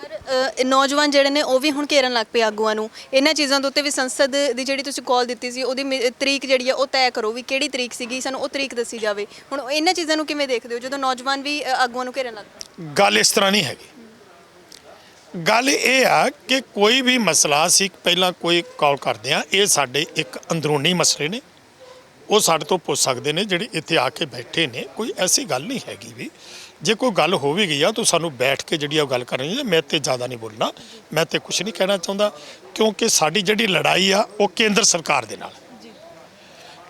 ਪਰ ਨੌਜਵਾਨ ਜਿਹੜੇ ਨੇ ਉਹ ਵੀ ਹੁਣ ਘੇਰਨ ਲੱਗ ਪਏ ਆਗੂਆਂ ਨੂੰ ਇਹਨਾਂ ਚੀਜ਼ਾਂ ਦੇ ਉੱਤੇ ਵੀ ਸੰਸਦ ਦੀ ਜਿਹੜੀ ਤੁਸੀਂ ਕਾਲ ਦਿੱਤੀ ਸੀ ਉਹਦੀ ਤਰੀਕ ਜਿਹੜੀ ਆ ਉਹ ਤੈਅ ਕਰੋ ਵੀ ਕਿਹੜੀ ਤਰੀਕ ਸੀਗੀ ਸਾਨੂੰ ਉਹ ਤਰੀਕ ਦੱਸੀ ਜਾਵੇ। ਹੁਣ ਇਹਨਾਂ ਚੀਜ਼ਾਂ ਨੂੰ ਕਿਵੇਂ ਦੇਖਦੇ ਹੋ ਜਦੋਂ ਨੌਜਵਾਨ ਵੀ ਆਗੂਆਂ ਨੂੰ ਘੇਰਨ ਲੱਗ ਪਏ? ਗੱਲ ਇਸ ਤਰ੍ਹਾਂ ਨਹੀਂ ਹੈਗੀ ਗੱਲ ਇਹ ਆ ਕਿ ਕੋਈ ਵੀ ਮਸਲਾ ਸੀ ਪਹਿਲਾਂ ਕੋਈ ਕਾਲ ਕਰਦੇ ਆ ਇਹ ਸਾਡੇ ਇੱਕ ਅੰਦਰੂਨੀ ਮਸਲੇ ਨੇ ਉਹ ਸਾਡੇ ਤੋਂ ਪੁੱਛ ਸਕਦੇ ਨੇ ਜਿਹੜੇ ਇੱਥੇ ਆ ਕੇ ਬੈਠੇ ਨੇ ਕੋਈ ਐਸੀ ਗੱਲ ਨਹੀਂ ਹੈਗੀ ਵੀ ਜੇ ਕੋਈ ਗੱਲ ਹੋ ਵੀ ਗਈ ਆ ਤਾਂ ਸਾਨੂੰ ਬੈਠ ਕੇ ਜਿਹੜੀ ਉਹ ਗੱਲ ਕਰਨੀ ਹੈ। ਮੈਂ ਤੇ ਜ਼ਿਆਦਾ ਨਹੀਂ ਬੋਲਣਾ ਮੈਂ ਤੇ ਕੁਝ ਨਹੀਂ ਕਹਿਣਾ ਚਾਹੁੰਦਾ ਕਿਉਂਕਿ ਸਾਡੀ ਜਿਹੜੀ ਲੜਾਈ ਆ ਉਹ ਕੇਂਦਰ ਸਰਕਾਰ ਦੇ ਨਾਲ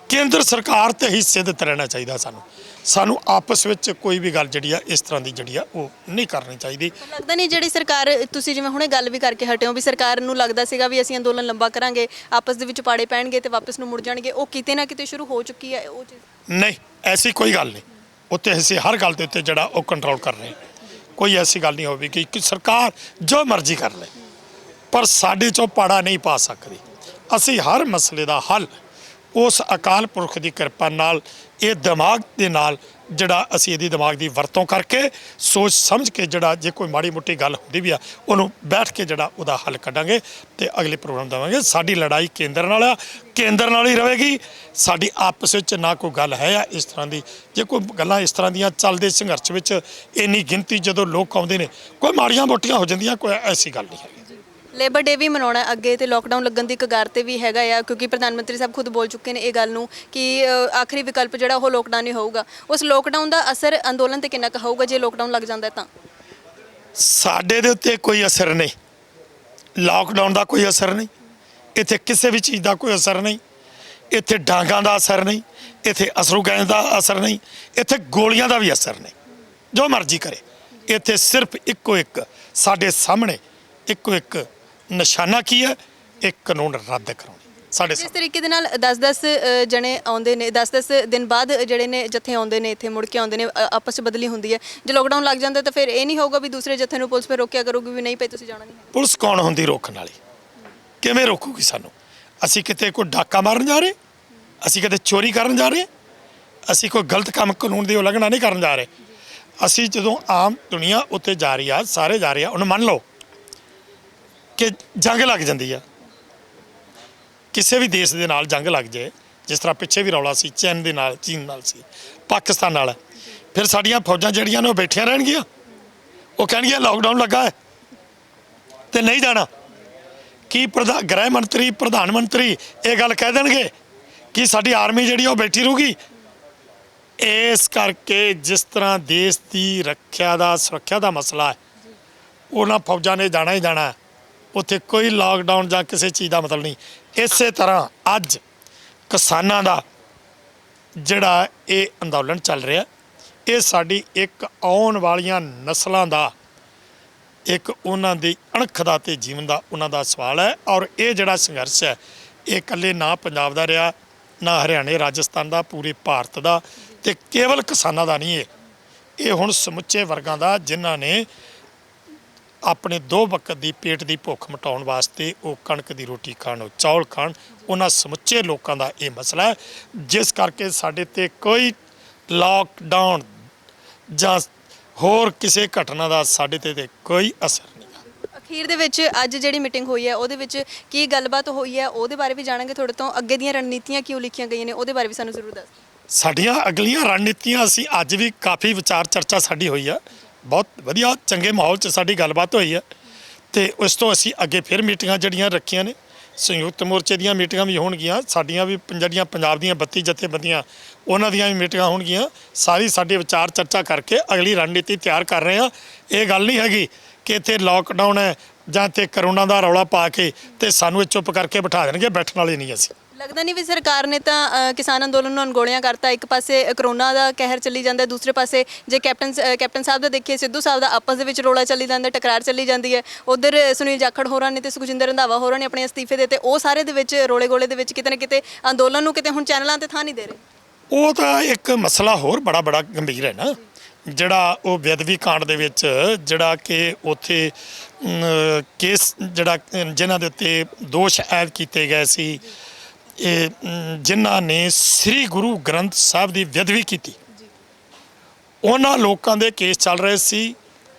ਕੇਂਦਰ ਸਰਕਾਰ ਤੇ ਹੀ ਸਿੱਧਤ ਰਹਿਣਾ ਚਾਹੀਦਾ ਸਾਨੂੰ ਸਾਨੂੰ ਆਪਸ ਵਿੱਚ ਕੋਈ ਵੀ ਗੱਲ ਜਿਹੜੀ ਆ ਇਸ ਤਰ੍ਹਾਂ ਦੀ ਜਿਹੜੀ ਆ ਉਹ ਨਹੀਂ ਕਰਨੀ ਚਾਹੀਦੀ। ਪਰ ਲੱਗਦਾ ਨਹੀਂ ਜਿਹੜੀ ਸਰਕਾਰ, ਤੁਸੀਂ ਜਿਵੇਂ ਹੁਣੇ ਗੱਲ ਵੀ ਕਰਕੇ ਹਟੇ ਹੋ ਵੀ ਸਰਕਾਰ ਨੂੰ ਲੱਗਦਾ ਸੀਗਾ ਵੀ ਅਸੀਂ ਅੰਦੋਲਨ ਲੰਬਾ ਕਰਾਂਗੇ, ਆਪਸ ਦੇ ਵਿੱਚ ਪਾੜੇ ਪੈਣਗੇ ਤੇ ਵਾਪਸ ਨੂੰ ਮੁੜ ਜਾਣਗੇ, ਉਹ ਕਿਤੇ ਨਾ ਕਿਤੇ ਸ਼ੁਰੂ ਹੋ ਚੁੱਕੀ ਹੈ ਉਹ ਚੀਜ਼? ਨਹੀਂ, ਐਸੀ ਕੋਈ ਗੱਲ ਨਹੀਂ। ਉੱਤੇ ਅਸੀਂ ਹਰ ਗੱਲ ਦੇ ਉੱਤੇ ਜਿਹੜਾ ਉਹ ਕੰਟਰੋਲ ਕਰ ਰਹੇ ਹਾਂ। ਕੋਈ ਐਸੀ ਗੱਲ ਨਹੀਂ ਹੋਵੇਗੀ ਕਿ ਸਰਕਾਰ ਜੋ ਮਰਜ਼ੀ ਕਰ ਲੈ ਪਰ ਸਾਡੇ 'ਚੋਂ ਪਾੜਾ ਨਹੀਂ ਪਾ ਸਕਦੀ। ਅਸੀਂ ਹਰ ਮਸਲੇ ਦਾ ਹੱਲ ਉਸ ਅਕਾਲ ਪੁਰਖ ਦੀ ਕਿਰਪਾ ਨਾਲ, ਇਹ ਦਿਮਾਗ ਦੇ ਨਾਲ ਜਿਹੜਾ ਅਸੀਂ ਇਹਦੀ ਦਿਮਾਗ ਦੀ ਵਰਤੋਂ ਕਰਕੇ ਸੋਚ ਸਮਝ ਕੇ ਜਿਹੜਾ ਜੇ ਕੋਈ ਮਾੜੀ ਮੋਟੀ ਗੱਲ ਹੁੰਦੀ ਵੀ ਆ ਉਹਨੂੰ ਬੈਠ ਕੇ ਜਿਹੜਾ ਉਹਦਾ ਹੱਲ ਕੱਢਾਂਗੇ ਤੇ ਅਗਲੇ ਪ੍ਰੋਗਰਾਮ ਦੇਵਾਂਗੇ। ਸਾਡੀ ਲੜਾਈ ਕੇਂਦਰ ਨਾਲ ਆ, ਕੇਂਦਰ ਨਾਲ ਹੀ ਰਹੇਗੀ। ਸਾਡੀ ਆਪਸ ਵਿੱਚ ਨਾ ਕੋਈ ਗੱਲ ਹੈ ਆ ਇਸ ਤਰ੍ਹਾਂ ਦੀ। ਜੇ ਕੋਈ ਗੱਲਾਂ ਇਸ ਤਰ੍ਹਾਂ ਦੀਆਂ ਚੱਲਦੇ ਸੰਘਰਸ਼ ਵਿੱਚ ਇੰਨੀ ਗਿਣਤੀ ਜਦੋਂ ਲੋਕ ਆਉਂਦੇ ਨੇ, ਕੋਈ ਮਾੜੀਆਂ ਮੋਟੀਆਂ ਹੋ ਜਾਂਦੀਆਂ, ਕੋਈ ਐਸੀ ਗੱਲ ਨਹੀਂ ਹੈ। ਲੇਬਰ ਡੇ ਵੀ ਮਨਾਉਣਾ ਅੱਗੇ ਤੇ ਲੋਕਡਾਊਨ ਲੱਗਣ ਦੀ ਕਗਾਰ ਤੇ ਵੀ ਹੈਗਾ ਆ, ਕਿਉਂਕਿ ਪ੍ਰਧਾਨ ਮੰਤਰੀ ਸਾਹਿਬ ਖੁਦ ਬੋਲ ਚੁੱਕੇ ਨੇ ਇਹ ਗੱਲ ਨੂੰ ਕਿ ਆਖਰੀ ਵਿਕਲਪ ਜਿਹੜਾ ਉਹ ਲੋਕਡਾਊਨ ਹੀ ਹੋਊਗਾ। ਉਸ ਲੋਕਡਾਊਨ ਦਾ ਅਸਰ ਅੰਦੋਲਨ ਤੇ ਕਿੰਨਾ ਕੁ ਹੋਊਗਾ ਜੇ ਲੋਕਡਾਊਨ ਲੱਗ ਜਾਂਦਾ ਤਾਂ? ਸਾਡੇ ਦੇ ਉੱਤੇ ਕੋਈ ਅਸਰ ਨਹੀਂ, ਲਾਕਡਾਊਨ ਦਾ ਕੋਈ ਅਸਰ ਨਹੀਂ, ਇੱਥੇ ਕਿਸੇ ਵੀ ਚੀਜ਼ ਦਾ ਕੋਈ ਅਸਰ ਨਹੀਂ, ਇੱਥੇ ਡਾਂਗਾਂ ਦਾ ਅਸਰ ਨਹੀਂ, ਇੱਥੇ ਅਸਰੂ ਗੈਸ ਦਾ ਅਸਰ ਨਹੀਂ, ਇੱਥੇ ਗੋਲੀਆਂ ਦਾ ਵੀ ਅਸਰ ਨਹੀਂ। ਜੋ ਮਰਜ਼ੀ ਕਰੇ, ਇੱਥੇ ਸਿਰਫ ਇੱਕੋ ਇੱਕ ਸਾਡੇ ਸਾਹਮਣੇ ਇੱਕੋ ਇੱਕ ਨਿਸ਼ਾਨਾ ਕੀ ਹੈ, ਇੱਕ ਕਾਨੂੰਨ ਰੱਦ ਕਰਾਉਣੀ ਸਾਡੇ ਜਿਸ ਤਰੀਕੇ ਦੇ ਨਾਲ 10-10 ਜਣੇ ਆਉਂਦੇ ਨੇ, 10-10 ਦਿਨ ਬਾਅਦ ਜਿਹੜੇ ਨੇ ਜਥੇ ਆਉਂਦੇ ਨੇ, ਇੱਥੇ ਮੁੜ ਕੇ ਆਉਂਦੇ ਨੇ, ਆਪਸ 'ਚ ਬਦਲੀ ਹੁੰਦੀ ਹੈ। ਜੇ ਲੋਕਡਾਊਨ ਲੱਗ ਜਾਂਦਾ ਤਾਂ ਫਿਰ ਇਹ ਨਹੀਂ ਹੋਊਗਾ ਵੀ ਦੂਸਰੇ ਜਥੇ ਨੂੰ ਪੁਲਿਸ ਫਿਰ ਰੋਕਿਆ ਕਰੂਗੀ ਵੀ ਨਹੀਂ ਭਾਈ ਤੁਸੀਂ ਜਾਣਾ ਨਹੀਂ? ਪੁਲਿਸ ਕੌਣ ਹੁੰਦੀ ਰੋਕਣ ਵਾਲੀ? ਕਿਵੇਂ ਰੋਕੂਗੀ ਸਾਨੂੰ? ਅਸੀਂ ਕਿਤੇ ਕੋਈ ਡਾਕਾ ਮਾਰਨ ਜਾ ਰਹੇ, ਅਸੀਂ ਕਿਤੇ ਚੋਰੀ ਕਰਨ ਜਾ ਰਹੇ, ਅਸੀਂ ਕੋਈ ਗਲਤ ਕੰਮ ਕਾਨੂੰਨ ਦੀ ਉਲੰਘਣਾ ਨਹੀਂ ਕਰਨ ਜਾ ਰਹੇ। ਅਸੀਂ ਜਦੋਂ ਆਮ ਦੁਨੀਆ ਉੱਤੇ ਜਾ ਰਹੀ ਆ, ਸਾਰੇ ਜਾ ਰਹੇ ਆ, ਉਹਨੂੰ ਮੰਨ ਲਓ ਕਿ ਜੰਗ ਲੱਗ ਜਾਂਦੀ ਆ, ਕਿਸੇ ਵੀ ਦੇਸ਼ ਦੇ ਨਾਲ ਜੰਗ ਲੱਗ ਜਾਏ, ਜਿਸ ਤਰ੍ਹਾਂ ਪਿੱਛੇ ਵੀ ਰੌਲਾ ਸੀ ਚੀਨ ਦੇ ਨਾਲ, ਚੀਨ ਨਾਲ ਸੀ, ਪਾਕਿਸਤਾਨ ਨਾਲ, ਫਿਰ ਸਾਡੀਆਂ ਫੌਜਾਂ ਜਿਹੜੀਆਂ ਨੇ ਉਹ ਬੈਠੀਆਂ ਰਹਿਣਗੀਆਂ? ਉਹ ਕਹਿਣਗੀਆਂ ਲਾਕਡਾਊਨ ਲੱਗਾ ਹੈ ਤੇ ਨਹੀਂ ਜਾਣਾ? ਕੀ ਗ੍ਰਹਿ ਮੰਤਰੀ, ਪ੍ਰਧਾਨ ਮੰਤਰੀ ਇਹ ਗੱਲ ਕਹਿ ਦੇਣਗੇ ਕਿ ਸਾਡੀ ਆਰਮੀ ਜਿਹੜੀ ਉਹ ਬੈਠੀ ਰਹੂਗੀ? ਇਸ ਕਰਕੇ ਜਿਸ ਤਰ੍ਹਾਂ ਦੇਸ਼ ਦੀ ਰੱਖਿਆ ਦਾ, ਸੁਰੱਖਿਆ ਦਾ ਮਸਲਾ ਹੈ, ਉਹਨਾਂ ਫੌਜਾਂ ਨੇ ਜਾਣਾ ਹੀ ਜਾਣਾ। ਉੱਥੇ ਕੋਈ ਲਾਕਡਾਊਨ ਜਾਂ ਕਿਸੇ ਚੀਜ਼ ਦਾ ਮਤਲਬ ਨਹੀਂ। ਇਸੇ ਤਰ੍ਹਾਂ ਅੱਜ ਕਿਸਾਨਾਂ ਦਾ ਜਿਹੜਾ ਇਹ ਅੰਦੋਲਨ ਚੱਲ ਰਿਹਾ, ਇਹ ਸਾਡੀ ਇੱਕ ਆਉਣ ਵਾਲੀਆਂ ਨਸਲਾਂ ਦਾ, ਇੱਕ ਉਹਨਾਂ ਦੀ ਅਣਖ ਦਾ ਤੇ ਜੀਵਨ ਦਾ ਉਹਨਾਂ ਦਾ ਸਵਾਲ ਹੈ। ਔਰ ਇਹ ਜਿਹੜਾ ਸੰਘਰਸ਼ ਹੈ ਇਹ ਇਕੱਲੇ ਨਾ ਪੰਜਾਬ ਦਾ ਰਿਹਾ, ਨਾ ਹਰਿਆਣੇ, ਰਾਜਸਥਾਨ ਦਾ, ਪੂਰੇ ਭਾਰਤ ਦਾ, ਤੇ ਕੇਵਲ ਕਿਸਾਨਾਂ ਦਾ ਨਹੀਂ। ਇਹ ਹੁਣ ਸਮੁੱਚੇ ਵਰਗਾਂ ਦਾ, ਜਿਨ੍ਹਾਂ ਨੇ ਆਪਣੇ 2 ਵਕਤ ਦੀ ਪੇਟ ਦੀ ਭੁੱਖ ਮਿਟਾਉਣ ਵਾਸਤੇ ਉਹ ਕਣਕ ਦੀ ਰੋਟੀ ਖਾਣ, ਉਹ ਚੌਲ ਖਾਣ, ਉਹਨਾਂ ਸਮੁੱਚੇ ਲੋਕਾਂ ਦਾ ਇਹ ਮਸਲਾ ਹੈ। ਜਿਸ ਕਰਕੇ ਸਾਡੇ ਤੇ ਕੋਈ ਲਾਕਡਾਊਨ ਜਾਂ ਹੋਰ ਕਿਸੇ ਘਟਨਾ ਦਾ ਸਾਡੇ ਤੇ ਕੋਈ ਅਸਰ ਨਹੀਂ। ਅਖੀਰ ਦੇ ਵਿੱਚ ਅੱਜ ਜਿਹੜੀ ਮੀਟਿੰਗ ਹੋਈ ਹੈ ਉਹਦੇ ਵਿੱਚ ਕੀ ਗੱਲਬਾਤ ਹੋਈ ਹੈ ਉਹਦੇ ਬਾਰੇ ਵੀ ਜਾਣਾਂਗੇ ਤੁਹਾਡੇ ਤੋਂ। ਅੱਗੇ ਦੀਆਂ ਰਣਨੀਤੀਆਂ ਕਿਉਂ ਲਿਖੀਆਂ ਗਈਆਂ ਨੇ ਉਹਦੇ ਬਾਰੇ ਵੀ ਸਾਨੂੰ ਜ਼ਰੂਰ ਦੱਸ। ਸਾਡੀਆਂ ਅਗਲੀਆਂ ਰਣਨੀਤੀਆਂ, ਅਸੀਂ ਅੱਜ ਵੀ ਕਾਫੀ ਵਿਚਾਰ ਚਰਚਾ ਸਾਡੀ ਹੋਈ ਆ, ਬਹੁਤ ਵਧੀਆ ਚੰਗੇ ਮਾਹੌਲ 'ਚ ਸਾਡੀ ਗੱਲਬਾਤ ਹੋਈ ਹੈ। ਤੇ ਉਸ ਤੋਂ ਅਸੀਂ ਅੱਗੇ ਫਿਰ ਮੀਟਿੰਗਾਂ ਜਿਹੜੀਆਂ ਰੱਖੀਆਂ ਨੇ, ਸੰਯੁਕਤ ਮੋਰਚੇ ਦੀਆਂ ਮੀਟਿੰਗਾਂ ਵੀ ਹੋਣਗੀਆਂ, ਸਾਡੀਆਂ ਵੀ ਜਿਹੜੀਆਂ ਪੰਜਾਬ ਦੀਆਂ 32 ਜਥੇਬੰਦੀਆਂ ਉਹਨਾਂ ਦੀਆਂ ਵੀ ਮੀਟਿੰਗਾਂ ਹੋਣਗੀਆਂ। ਸਾਰੀ ਸਾਡੇ ਵਿਚਾਰ ਚਰਚਾ ਕਰਕੇ ਅਗਲੀ ਰਣਨੀਤੀ ਤਿਆਰ ਕਰ ਰਹੇ ਹਾਂ। ਇਹ ਗੱਲ ਨਹੀਂ ਹੈਗੀ ਕਿ ਇੱਥੇ ਲਾਕਡਾਊਨ ਹੈ ਜਾਂ ਇੱਥੇ ਕਰੋਨਾ ਦਾ ਰੌਲਾ ਪਾ ਕੇ ਤੇ ਸਾਨੂੰ ਇਹ ਚੁੱਪ ਕਰਕੇ ਬਿਠਾ ਦੇਣਗੇ, ਬੈਠਣ ਵਾਲੇ ਨਹੀਂ ਅਸੀਂ। ਲੱਗਦਾ ਨਹੀਂ ਵੀ ਸਰਕਾਰ ਨੇ ਤਾਂ ਕਿਸਾਨ ਅੰਦੋਲਨ ਨੂੰ ਅਣਗੌਲਿਆਂ ਕਰਤਾ। ਇੱਕ ਪਾਸੇ ਕਰੋਨਾ ਦਾ ਕਹਿਰ ਚੱਲੀ ਜਾਂਦਾ, ਦੂਸਰੇ ਪਾਸੇ ਜੇ ਕੈਪਟਨ ਸਾਹਿਬ ਦਾ ਦੇਖੀਏ, ਸਿੱਧੂ ਸਾਹਿਬ ਦਾ ਆਪਸ ਦੇ ਵਿੱਚ ਰੌਲਾ ਚੱਲੀ ਜਾਂਦਾ, ਟਕਰਾਰ ਚੱਲੀ ਜਾਂਦੀ ਹੈ। ਉਧਰ ਸੁਨੀਲ ਜਾਖੜ ਹੋਰਾਂ ਨੇ ਤੇ ਸੁਖਜਿੰਦਰ ਰੰਧਾਵਾ ਹੋਰਾਂ ਨੇ ਆਪਣੇ ਅਸਤੀਫੇ ਦਿੱਤੇ, ਉਹ ਸਾਰੇ ਦੇ ਵਿੱਚ ਰੌਲੇ ਗੋਲੇ ਦੇ ਵਿੱਚ ਕਿਤੇ ਨਾ ਕਿਤੇ ਅੰਦੋਲਨ ਨੂੰ ਕਿਤੇ ਹੁਣ ਚੈਨਲਾਂ ਤੇ ਥਾਂ ਨਹੀਂ ਦੇ ਰਹੇ। ਉਹ ਤਾਂ ਇੱਕ ਮਸਲਾ ਹੋਰ ਬੜਾ ਗੰਭੀਰ ਹੈ ਨਾ, ਜਿਹੜਾ ਉਹ ਬੇਅਦਬੀ ਕਾਂਡ ਦੇ ਵਿੱਚ ਜਿਹੜਾ ਕਿ ਉੱਥੇ ਕੇਸ ਜਿਹੜਾ ਜਿਨ੍ਹਾਂ ਦੇ ਉੱਤੇ ਦੋਸ਼ ਆਇਦ ਕੀਤੇ ਗਏ ਸੀ, ਇਹ ਜਿਨ੍ਹਾਂ ਨੇ ਸ੍ਰੀ ਗੁਰੂ ਗ੍ਰੰਥ ਸਾਹਿਬ ਦੀ ਬੇਅਦਬੀ ਕੀਤੀ, ਉਹਨਾਂ ਲੋਕਾਂ ਦੇ ਕੇਸ ਚੱਲ ਰਹੇ ਸੀ।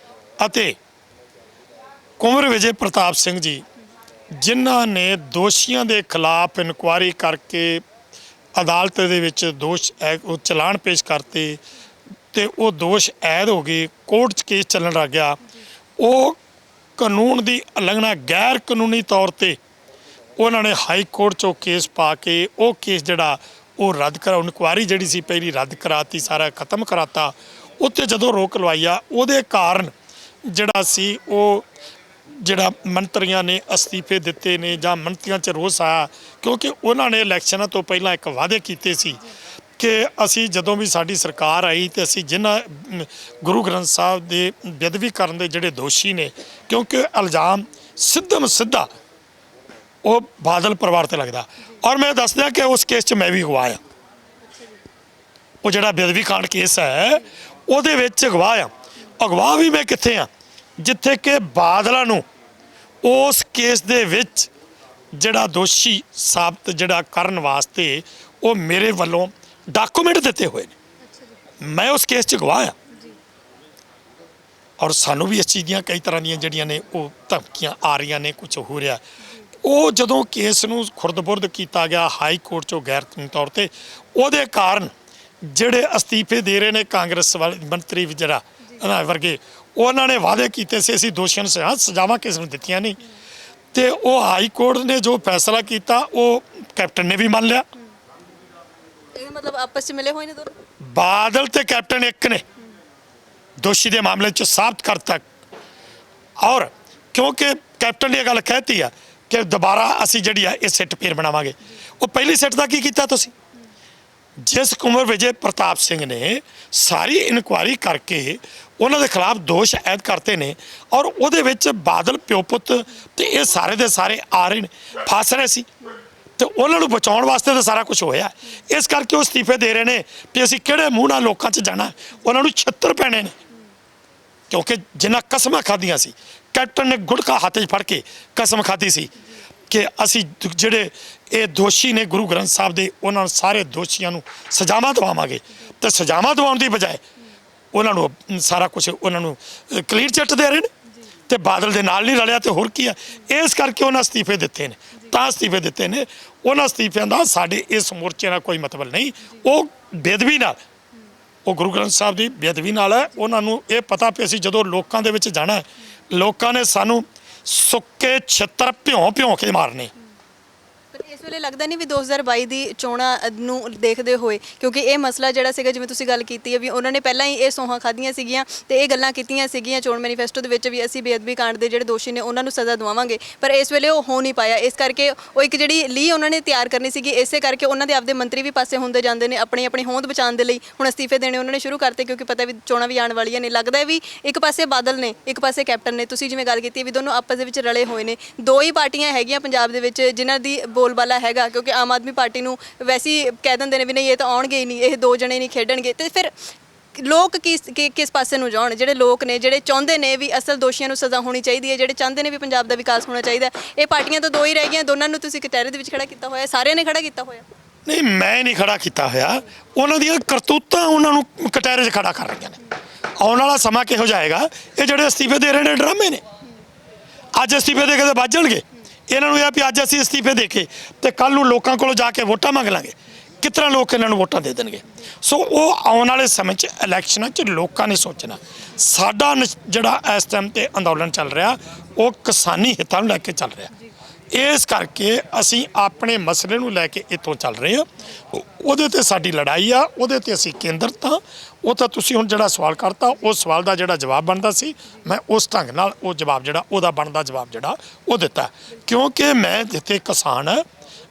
ਅਤੇ ਕੁੰਵਰ ਵਿਜੇ ਪ੍ਰਤਾਪ ਸਿੰਘ ਜੀ, ਜਿਨ੍ਹਾਂ ਨੇ ਦੋਸ਼ੀਆਂ ਦੇ ਖਿਲਾਫ ਇਨਕੁਆਇਰੀ ਕਰਕੇ ਅਦਾਲਤ ਦੇ ਵਿੱਚ ਦੋਸ਼ ਉਹ ਚਲਾਨ ਪੇਸ਼ ਕਰਤੇ ਤੇ ਉਹ ਦੋਸ਼ ਆਇਦ ਹੋ ਗਏ, ਕੋਰਟ 'ਚ ਕੇਸ ਚੱਲਣ ਲੱਗ ਗਿਆ। ਉਹ ਕਾਨੂੰਨ ਦੀ ਉਲੰਘਣਾ, ਗੈਰ ਕਾਨੂੰਨੀ ਤੌਰ ਤੇ ਉਹਨਾਂ ਨੇ ਹਾਈ ਕੋਰਟ 'ਚੋਂ ਕੇਸ ਪਾ ਕੇ ਉਹ ਕੇਸ ਜਿਹੜਾ ਉਹ ਰੱਦ ਕਰਾ, ਇਨਕੁਆਇਰੀ ਜਿਹੜੀ ਸੀ ਪਹਿਲੀ ਰੱਦ ਕਰਾਤੀ, ਸਾਰਾ ਖਤਮ ਕਰਾਤਾ। ਉੱਤੇ ਜਦੋਂ ਰੋਕ ਲਵਾਈ ਆ, ਉਹਦੇ ਕਾਰਨ ਜਿਹੜਾ ਸੀ ਉਹ ਜਿਹੜਾ ਮੰਤਰੀਆਂ ਨੇ ਅਸਤੀਫੇ ਦਿੱਤੇ ਨੇ ਜਾਂ ਮੰਤਰੀਆਂ 'ਚ ਰੋਸ ਆਇਆ, ਕਿਉਂਕਿ ਉਹਨਾਂ ਨੇ ਇਲੈਕਸ਼ਨਾਂ ਤੋਂ ਪਹਿਲਾਂ ਇੱਕ ਵਾਅਦੇ ਕੀਤੇ ਸੀ ਕਿ ਅਸੀਂ ਜਦੋਂ ਵੀ ਸਾਡੀ ਸਰਕਾਰ ਆਈ ਤੇ ਅਸੀਂ ਜਿਨ੍ਹਾਂ ਗੁਰੂ ਗ੍ਰੰਥ ਸਾਹਿਬ ਦੇ ਬੇਅਦਬੀ ਕਰਨ ਦੇ ਜਿਹੜੇ ਦੋਸ਼ੀ ਨੇ, ਕਿਉਂਕਿ ਇਲਜ਼ਾਮ ਸਿੱਧਾ ਉਹ ਬਾਦਲ ਪਰਿਵਾਰ ਤੇ ਲੱਗਦਾ। ਔਰ ਮੈਂ ਦੱਸਦਾ ਕਿ ਉਸ ਕੇਸ 'ਚ ਮੈਂ ਵੀ ਗਵਾਹ ਆ। ਉਹ ਜਿਹੜਾ ਬੇਅਦਬੀ ਕਾਂਡ ਕੇਸ ਹੈ ਉਹਦੇ ਵਿੱਚ ਅਗਵਾਹ ਵੀ ਮੈਂ ਕਿੱਥੇ ਆ, ਜਿੱਥੇ ਕਿ ਬਾਦਲਾਂ ਨੂੰ ਉਸ ਕੇਸ ਦੇ ਵਿੱਚ ਜਿਹੜਾ ਦੋਸ਼ੀ ਸਾਬਤ ਜਿਹੜਾ ਕਰਨ ਵਾਸਤੇ ਉਹ ਮੇਰੇ ਵੱਲੋਂ ਡਾਕੂਮੈਂਟ ਦਿੱਤੇ ਹੋਏ ਨੇ। ਮੈਂ ਉਸ ਕੇਸ 'ਚ ਗਵਾਹ ਆ। ਔਰ ਸਾਨੂੰ ਵੀ ਇਸ ਚੀਜ਼ ਦੀਆਂ ਕਈ ਤਰ੍ਹਾਂ ਦੀਆਂ ਜਿਹੜੀਆਂ ਨੇ ਉਹ ਧਮਕੀਆਂ ਆ ਰਹੀਆਂ ਨੇ, ਕੁਝ ਹੋ ਰਿਹਾ। ਉਹ ਜਦੋਂ ਕੇਸ ਨੂੰ ਖੁਰਦ-ਬੁਰਦ ਕੀਤਾ ਗਿਆ ਹਾਈ ਕੋਰਟ 'ਚੋਂ ਗੈਰ ਕਾਨੂੰਨੀ ਤੌਰ ਤੇ, ਉਹਦੇ ਕਾਰਨ ਜਿਹੜੇ ਅਸਤੀਫੇ ਦੇ ਰਹੇ ਨੇ ਕਾਂਗਰਸ ਵਾਲੇ ਮੰਤਰੀ ਜਿਹੜਾ ਵਰਗੇ, ਉਹਨਾਂ ਨੇ ਵਾਅਦੇ ਕੀਤੇ ਸੀ ਅਸੀਂ ਦੋਸ਼ੀਆਂ ਨੂੰ ਸਜ਼ਾਵਾਂ ਕਿਸੇ ਨੂੰ ਦਿੱਤੀਆਂ ਨਹੀਂ, ਤੇ ਉਹ ਹਾਈ ਕੋਰਟ ਨੇ ਜੋ ਫੈਸਲਾ ਕੀਤਾ ਉਹ ਕੈਪਟਨ ਨੇ ਵੀ ਮੰਨ ਲਿਆ। ਇਹ ਮਤਲਬ ਆਪਸ 'ਚ ਮਿਲੇ ਹੋਏ ਨੇ ਦੋਨੋਂ? ਬਾਦਲ ਤੇ ਕੈਪਟਨ ਇੱਕ ਨੇ ਦੋਸ਼ੀ ਦੇ ਮਾਮਲੇ 'ਚ ਸਾਬਤ ਕਰਤਾ। ਔਰ ਕਿਉਂਕਿ ਕੈਪਟਨ ਨੇ ਇਹ ਗੱਲ ਕਹਿਤੀ ਆ ਕਿ ਦੁਬਾਰਾ ਅਸੀਂ ਜਿਹੜੀ ਆ ਇਹ ਸਿੱਟ ਫੇਰ ਬਣਾਵਾਂਗੇ। ਉਹ ਪਹਿਲੀ ਸਿੱਟ ਦਾ ਕੀ ਕੀਤਾ ਤੁਸੀਂ? ਜਿਸ ਕੁੰਵਰ ਵਿਜੇ ਪ੍ਰਤਾਪ ਸਿੰਘ ਨੇ ਸਾਰੀ ਇਨਕੁਆਇਰੀ ਕਰਕੇ ਉਹਨਾਂ ਦੇ ਖਿਲਾਫ ਦੋਸ਼ ਆਇਦ ਕਰਤੇ ਨੇ, ਔਰ ਉਹਦੇ ਵਿੱਚ ਬਾਦਲ ਪਿਓ ਪੁੱਤ ਤੇ ਇਹ ਸਾਰੇ ਦੇ ਸਾਰੇ ਆ ਰਹੇ ਨੇ, ਫਸ ਰਹੇ ਸੀ, ਤੇ ਉਹਨਾਂ ਨੂੰ ਬਚਾਉਣ ਵਾਸਤੇ ਤਾਂ ਸਾਰਾ ਕੁਝ ਹੋਇਆ। ਇਸ ਕਰਕੇ ਉਹ ਅਸਤੀਫੇ ਦੇ ਰਹੇ ਨੇ ਕਿ ਅਸੀਂ ਕਿਹੜੇ ਮੂੰਹ ਨਾਲ ਲੋਕਾਂ 'ਚ ਜਾਣਾ, ਉਹਨਾਂ ਨੂੰ ਛਿੱਤਰ ਪੈਣੇ ਨੇ। ਕਿਉਂਕਿ ਜਿਨ੍ਹਾਂ ਕਸਮਾਂ ਖਾਧੀਆਂ ਸੀ, ਕੈਪਟਨ ਨੇ ਗੁਟਕਾ ਹੱਥ 'ਚ ਫੜ ਕੇ ਕਸਮ ਖਾਧੀ ਸੀ ਕਿ ਅਸੀਂ ਜਿਹੜੇ ਇਹ ਦੋਸ਼ੀ ਨੇ ਗੁਰੂ ਗ੍ਰੰਥ ਸਾਹਿਬ ਦੇ, ਉਹਨਾਂ ਨੂੰ ਸਾਰੇ ਦੋਸ਼ੀਆਂ ਨੂੰ ਸਜ਼ਾਵਾਂ ਦਿਵਾਵਾਂਗੇ, ਤੇ ਸਜ਼ਾਵਾਂ ਦਿਵਾਉਣ ਦੀ ਬਜਾਏ ਉਹਨਾਂ ਨੂੰ ਸਾਰਾ ਕੁਝ ਉਹਨਾਂ ਨੂੰ ਕਲੀਨ ਚਿੱਟ ਦੇ ਰਹੇ ਨੇ, ਤੇ ਬਾਦਲ ਦੇ ਨਾਲ ਨਹੀਂ ਰਲਿਆ ਤੇ ਹੋਰ ਕੀ ਆ। ਇਸ ਕਰਕੇ ਉਹਨਾਂ ਅਸਤੀਫੇ ਦਿੱਤੇ ਨੇ, ਤਾਂ ਅਸਤੀਫੇ ਦਿੱਤੇ ਨੇ। ਉਹਨਾਂ ਅਸਤੀਫਿਆਂ ਦਾ ਸਾਡੇ ਇਸ ਮੋਰਚੇ ਨਾਲ ਕੋਈ ਮਤਲਬ ਨਹੀਂ। ਉਹ ਬੇਅਦਬੀ ਨਾਲ, ਉਹ ਗੁਰੂ ਗ੍ਰੰਥ ਸਾਹਿਬ ਦੀ ਬੇਅਦਬੀ ਨਾਲ ਹੈ। ਉਹਨਾਂ ਨੂੰ ਇਹ ਪਤਾ ਪਿਆ ਸੀ ਜਦੋਂ ਲੋਕਾਂ ਦੇ ਵਿੱਚ ਜਾਣਾ, ਲੋਕਾਂ ਨੇ ਸਾਨੂੰ ਸੁੱਕੇ ਛਿੱਤਰ ਭਿਉਂ ਕੇ ਮਾਰਨੇ। ਪਰ ਇਸ ਵੇਲੇ ਲੱਗਦਾ ਨਹੀਂ ਵੀ 2022 ਦੀ ਚੋਣਾਂ ਨੂੰ ਦੇਖਦੇ ਹੋਏ, ਕਿਉਂਕਿ ਇਹ ਮਸਲਾ ਜਿਹੜਾ ਸੀਗਾ, ਜਿਵੇਂ ਤੁਸੀਂ ਗੱਲ ਕੀਤੀ ਹੈ ਵੀ ਉਹਨਾਂ ਨੇ ਪਹਿਲਾਂ ਹੀ ਇਹ ਸੌਹਾਂ ਖਾਧੀਆਂ ਸੀਗੀਆਂ ਤੇ ਇਹ ਗੱਲਾਂ ਕੀਤੀਆਂ ਸੀਗੀਆਂ ਚੋਣ ਮੈਨੀਫੈਸਟੋ ਦੇ ਵਿੱਚ ਵੀ ਅਸੀਂ ਬੇਅਦਬੀ ਕਾਂਡ ਦੇ ਜਿਹੜੇ ਦੋਸ਼ੀ ਨੇ ਉਹਨਾਂ ਨੂੰ ਸਜ਼ਾ ਦਿਵਾਵਾਂਗੇ, ਪਰ ਇਸ ਵੇਲੇ ਉਹ ਹੋ ਨਹੀਂ ਪਾਇਆ। ਇਸ ਕਰਕੇ ਉਹ ਇੱਕ ਜਿਹੜੀ ਲੀਹ ਉਹਨਾਂ ਨੇ ਤਿਆਰ ਕਰਨੀ ਸੀਗੀ, ਇਸੇ ਕਰਕੇ ਉਹਨਾਂ ਦੇ ਆਪਦੇ ਮੰਤਰੀ ਵੀ ਪਾਸੇ ਹੁੰਦੇ ਜਾਂਦੇ ਨੇ, ਆਪਣੀ ਹੋਂਦ ਬਚਾਉਣ ਦੇ ਲਈ ਹੁਣ ਅਸਤੀਫੇ ਦੇਣੇ ਉਹਨਾਂ ਨੇ ਸ਼ੁਰੂ ਕਰਤੇ, ਕਿਉਂਕਿ ਪਤਾ ਵੀ ਚੋਣਾਂ ਵੀ ਆਉਣ ਵਾਲੀਆਂ ਨੇ। ਲੱਗਦਾ ਹੈ ਵੀ ਇੱਕ ਪਾਸੇ ਬਾਦਲ ਨੇ, ਇੱਕ ਪਾਸੇ ਕੈਪਟਨ ਨੇ, ਤੁਸੀਂ ਜਿਵੇਂ ਗੱਲ ਕੀਤੀ ਵੀ ਦੋਨੋਂ ਆਪਸ ਦੇ ਵਿੱਚ ਰਲੇ ਹੋਏ ਨੇ। ਦੋ ਹੀ ਪਾਰਟੀਆਂ ਹੈਗੀਆਂ ਪੰਜਾਬ ਦੇ ਵਿੱਚ ਜਿਨ੍ਹਾਂ ਦੀ ਬੋਲਬਾਲਾ ਹੈਗਾ, ਕਿਉਂਕਿ ਆਮ ਆਦਮੀ ਪਾਰਟੀ ਨੂੰ ਵੈਸੇ ਹੀ ਕਹਿ ਦਿੰਦੇ ਨੇ ਵੀ ਨਹੀਂ ਇਹ ਤਾਂ ਆਉਣਗੇ ਹੀ ਨਹੀਂ, ਇਹ ਦੋ ਜਣੇ ਨਹੀਂ ਖੇਡਣਗੇ, ਤੇ ਫਿਰ ਲੋਕ ਕਿਸ ਪਾਸੇ ਨੂੰ ਜਾਣ? ਜਿਹੜੇ ਲੋਕ ਨੇ, ਜਿਹੜੇ ਚਾਹੁੰਦੇ ਨੇ ਵੀ ਅਸਲ ਦੋਸ਼ੀਆਂ ਨੂੰ ਸਜ਼ਾ ਹੋਣੀ ਚਾਹੀਦੀ ਹੈ, ਜਿਹੜੇ ਚਾਹੁੰਦੇ ਨੇ ਵੀ ਪੰਜਾਬ ਦਾ ਵਿਕਾਸ ਹੋਣਾ ਚਾਹੀਦਾ, ਇਹ ਪਾਰਟੀਆਂ ਤਾਂ ਦੋ ਹੀ ਰਹਿ ਗਈਆਂ। ਦੋਨਾਂ ਨੂੰ ਤੁਸੀਂ ਕਟਹਿਰੇ ਦੇ ਵਿੱਚ ਖੜਾ ਕੀਤਾ ਹੋਇਆ, ਸਾਰਿਆਂ ਨੇ ਖੜਾ ਕੀਤਾ ਹੋਇਆ। ਨਹੀਂ, ਮੈਂ ਨਹੀਂ ਖੜਾ ਕੀਤਾ ਹੋਇਆ, ਉਹਨਾਂ ਦੀਆਂ ਕਰਤੂਤਾਂ ਉਹਨਾਂ ਨੂੰ ਕਟਹਿਰੇ 'ਚ ਖੜਾ ਕਰ ਰਹੀਆਂ ਨੇ। ਆਉਣ ਵਾਲਾ ਸਮਾਂ ਕਿਹੋ ਜਾਏਗਾ? ਇਹ ਜਿਹੜੇ ਅਸਤੀਫੇ ਦੇ ਰਹੇ ਨੇ ਡਰਾਮੇ ਨੇ। ਅੱਜ ਅਸਤੀਫੇ ਦੇ ਕੇ ਵੱਜ ਜਾਣਗੇ। ਇਹਨਾਂ ਨੂੰ ਇਹ ਵੀ ਅੱਜ ਅਸੀਂ ਅਸਤੀਫੇ ਦੇ ਕੇ ਤੇ ਕੱਲ੍ਹ ਨੂੰ ਲੋਕਾਂ ਕੋਲੋਂ ਜਾ ਕੇ ਵੋਟਾਂ ਮੰਗ ਲਾਂਗੇ, ਕਿਸ ਤਰ੍ਹਾਂ ਲੋਕ ਇਹਨਾਂ ਨੂੰ ਵੋਟਾਂ ਦੇ ਦੇਣਗੇ। ਸੋ ਉਹ ਆਉਣ ਵਾਲੇ ਸਮੇਂ 'ਚ ਇਲੈਕਸ਼ਨਾਂ 'ਚ ਲੋਕਾਂ ਨੇ ਸੋਚਣਾ। ਸਾਡਾ ਜਿਹੜਾ ਇਸ ਟਾਈਮ 'ਤੇ ਅੰਦੋਲਨ ਚੱਲ ਰਿਹਾ ਉਹ ਕਿਸਾਨੀ ਹਿੱਤਾਂ ਨੂੰ ਲੈ ਕੇ ਚੱਲ ਰਿਹਾ। ਇਸ ਕਰਕੇ ਅਸੀਂ ਆਪਣੇ ਮਸਲੇ ਨੂੰ ਲੈ ਕੇ ਇੱਥੋਂ ਚੱਲ ਰਹੇ ਹਾਂ। ਉਹਦੇ 'ਤੇ ਸਾਡੀ ਲੜਾਈ ਆ, ਉਹਦੇ 'ਤੇ ਅਸੀਂ ਕੇਂਦਰਿਤ ਹਾਂ। ਉਹ ਤਾਂ ਤੁਸੀਂ ਹੁਣ ਜਿਹੜਾ ਸਵਾਲ ਕਰਤਾ, ਉਸ ਸਵਾਲ ਦਾ ਜਿਹੜਾ ਜਵਾਬ ਬਣਦਾ ਸੀ, ਮੈਂ ਉਸ ਢੰਗ ਨਾਲ ਉਹ ਜਵਾਬ ਜਿਹੜਾ ਉਹਦਾ ਬਣਦਾ ਜਵਾਬ ਜਿਹੜਾ ਉਹ ਦਿੱਤਾ। ਕਿਉਂਕਿ ਮੈਂ ਜਿੱਥੇ ਕਿਸਾਨ ਹੈ,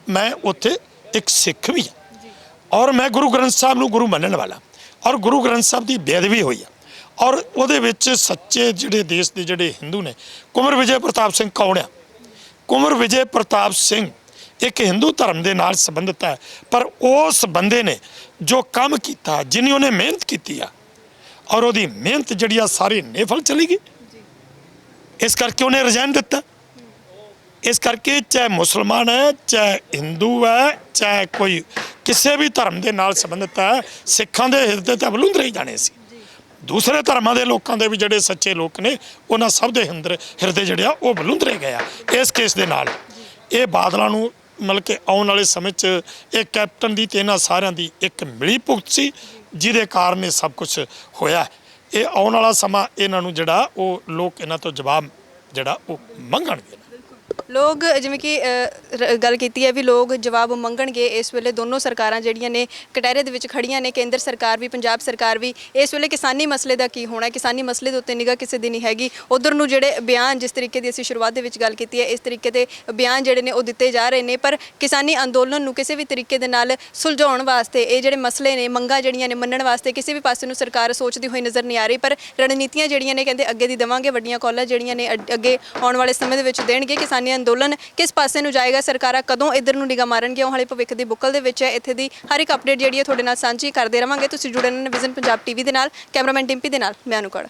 ਮੈਂ ਉੱਥੇ ਇੱਕ ਸਿੱਖ ਵੀ ਹਾਂ, ਔਰ ਮੈਂ ਗੁਰੂ ਗ੍ਰੰਥ ਸਾਹਿਬ ਨੂੰ ਗੁਰੂ ਮੰਨਣ ਵਾਲਾ, ਔਰ ਗੁਰੂ ਗ੍ਰੰਥ ਸਾਹਿਬ ਦੀ ਬੇਅਦਬੀ ਹੋਈ ਆ, ਔਰ ਉਹਦੇ ਵਿੱਚ ਸੱਚੇ ਜਿਹੜੇ ਦੇਸ਼ ਦੇ ਜਿਹੜੇ ਹਿੰਦੂ ਨੇ। ਕੁੰਵਰ ਵਿਜੇ ਪ੍ਰਤਾਪ ਸਿੰਘ ਕੌਣ ਆ? ਕੁੰਵਰ ਵਿਜੇ ਪ੍ਰਤਾਪ ਸਿੰਘ ਇੱਕ ਹਿੰਦੂ ਧਰਮ ਦੇ ਨਾਲ ਸੰਬੰਧਿਤ ਹੈ, ਪਰ ਉਸ ਬੰਦੇ ਨੇ ਜੋ ਕੰਮ ਕੀਤਾ, ਜਿੰਨੀ ਉਹਨੇ ਮਿਹਨਤ ਕੀਤੀ ਆ, ਔਰ ਉਹਦੀ ਮਿਹਨਤ ਜਿਹੜੀ ਆ ਸਾਰੀ ਨਿਫਲ ਚਲੀ ਗਈ। ਇਸ ਕਰਕੇ ਉਹਨੇ ਰਿਜ਼ਾਈਨ ਦਿੱਤਾ। ਇਸ ਕਰਕੇ ਚਾਹੇ ਮੁਸਲਮਾਨ ਹੈ, ਚਾਹੇ ਹਿੰਦੂ ਹੈ, ਚਾਹੇ ਕੋਈ ਕਿਸੇ ਵੀ ਧਰਮ ਦੇ ਨਾਲ ਸੰਬੰਧਿਤ ਹੈ, ਸਿੱਖਾਂ ਦੇ ਹਿਰਦੇ ਤਾਂ ਬਲੁੰਦ ਰਹੀ ਜਾਣੇ ਸੀ। ਦੂਸਰੇ ਧਰਮਾਂ ਦੇ ਲੋਕਾਂ ਦੇ ਵੀ ਜਿਹੜੇ ਸੱਚੇ ਲੋਕ ਨੇ, ਉਹਨਾਂ ਸਭ ਦੇ ਹਿਰਦੇ ਜਿਹੜੇ ਆ ਉਹ ਬਲੁੰਦ ਰਹਿ ਗਏ ਆ। ਇਸ ਕੇਸ ਦੇ ਨਾਲ ਇਹ ਬਾਦਲਾਂ ਨੂੰ ਮਤਲਬ ਕਿ ਆਉਣ ਵਾਲੇ ਸਮੇਂ 'ਚ ਇਹ ਕੈਪਟਨ ਦੀ ਤੇ ਇਹਨਾਂ ਸਾਰਿਆਂ ਦੀ ਇੱਕ ਮਿਲੀ ਭੁਗਤ ਸੀ, ਜਿਹਦੇ ਕਾਰਨ ਇਹ ਸਭ ਕੁਝ ਹੋਇਆ। ਇਹ ਆਉਣ ਵਾਲਾ ਸਮਾਂ ਇਹਨਾਂ ਨੂੰ ਜਿਹੜਾ ਉਹ ਲੋਕ ਇਹਨਾਂ ਤੋਂ ਜਵਾਬ ਜਿਹੜਾ ਉਹ ਮੰਗਣਗੇ। ਲੋਕ ਜਿਵੇਂ ਕਿ ਗੱਲ ਕੀਤੀ ਹੈ ਵੀ ਲੋਕ ਜਵਾਬ ਮੰਗਣਗੇ। ਇਸ ਵੇਲੇ ਦੋਨੋਂ ਸਰਕਾਰਾਂ ਜਿਹੜੀਆਂ ਨੇ ਕਟਹਿਰੇ ਦੇ ਵਿੱਚ ਖੜੀਆਂ ਨੇ, ਕੇਂਦਰ ਸਰਕਾਰ ਵੀ ਪੰਜਾਬ ਸਰਕਾਰ ਵੀ। ਇਸ ਵੇਲੇ ਕਿਸਾਨੀ ਮਸਲੇ ਦਾ ਕੀ ਹੋਣਾ, ਕਿਸਾਨੀ ਮਸਲੇ ਦੇ ਉੱਤੇ ਨਿਗਾਹ ਕਿਸੇ ਦੀ ਨਹੀਂ ਹੈਗੀ। ਉਧਰ ਨੂੰ ਜਿਹੜੇ ਬਿਆਨ, ਜਿਸ ਤਰੀਕੇ ਦੀ ਅਸੀਂ ਸ਼ੁਰੂਆਤ ਦੇ ਵਿੱਚ ਗੱਲ ਕੀਤੀ ਹੈ, ਇਸ ਤਰੀਕੇ ਦੇ ਬਿਆਨ ਜਿਹੜੇ ਨੇ ਉਹ ਦਿੱਤੇ ਜਾ ਰਹੇ ਨੇ, ਪਰ ਕਿਸਾਨੀ ਅੰਦੋਲਨ ਨੂੰ ਕਿਸੇ ਵੀ ਤਰੀਕੇ ਦੇ ਨਾਲ ਸੁਲਝਾਉਣ ਵਾਸਤੇ, ਇਹ ਜਿਹੜੇ ਮਸਲੇ ਨੇ, ਮੰਗਾਂ ਜਿਹੜੀਆਂ ਨੇ ਮੰਨਣ ਵਾਸਤੇ ਕਿਸੇ ਵੀ ਪਾਸੇ ਨੂੰ ਸਰਕਾਰ ਸੋਚਦੀ ਹੋਈ ਨਜ਼ਰ ਨਹੀਂ ਆ ਰਹੀ। ਪਰ ਰਣਨੀਤੀਆਂ ਜਿਹੜੀਆਂ ਨੇ ਕਹਿੰਦੇ ਅੱਗੇ ਦੀ ਦੇਵਾਂਗੇ, ਵੱਡੀਆਂ ਕਾਲਾਂ ਜਿਹੜੀਆਂ ਨੇ ਅੱਗੇ ਆਉਣ ਵਾਲੇ ਸਮੇਂ ਦੇ ਵਿੱਚ ਦੇਣਗੇ। ਕਿਸਾਨੀ ਅੰਦੋਲਨ ਕਿਸ ਪਾਸੇ ਨੂੰ ਜਾਏਗਾ, ਸਰਕਾਰਾਂ ਕਦੋਂ ਇੱਧਰ ਨੂੰ ਨਿਗਾਹ ਮਾਰਨਗੀਆਂ, ਉਹ ਹਾਲੇ ਭਵਿੱਖ ਦੀ ਬੁੱਕਲ ਦੇ ਵਿੱਚ ਹੈ। ਇੱਥੇ ਦੀ ਹਰ ਇੱਕ ਅਪਡੇਟ ਜਿਹੜੀ ਹੈ ਤੁਹਾਡੇ ਨਾਲ ਸਾਂਝੀ ਕਰਦੇ ਰਵਾਂਗੇ। ਤੁਸੀਂ ਜੁੜੇ ਰਹਿਣਾ ਵਿਜ਼ਨ ਪੰਜਾਬ ਟੀਵੀ ਦੇ ਨਾਲ। ਕੈਮਰਾਮੈਨ ਡਿੰਪੀ ਦੇ ਨਾਲ ਮੈਂ ਅਨੁਕੜ।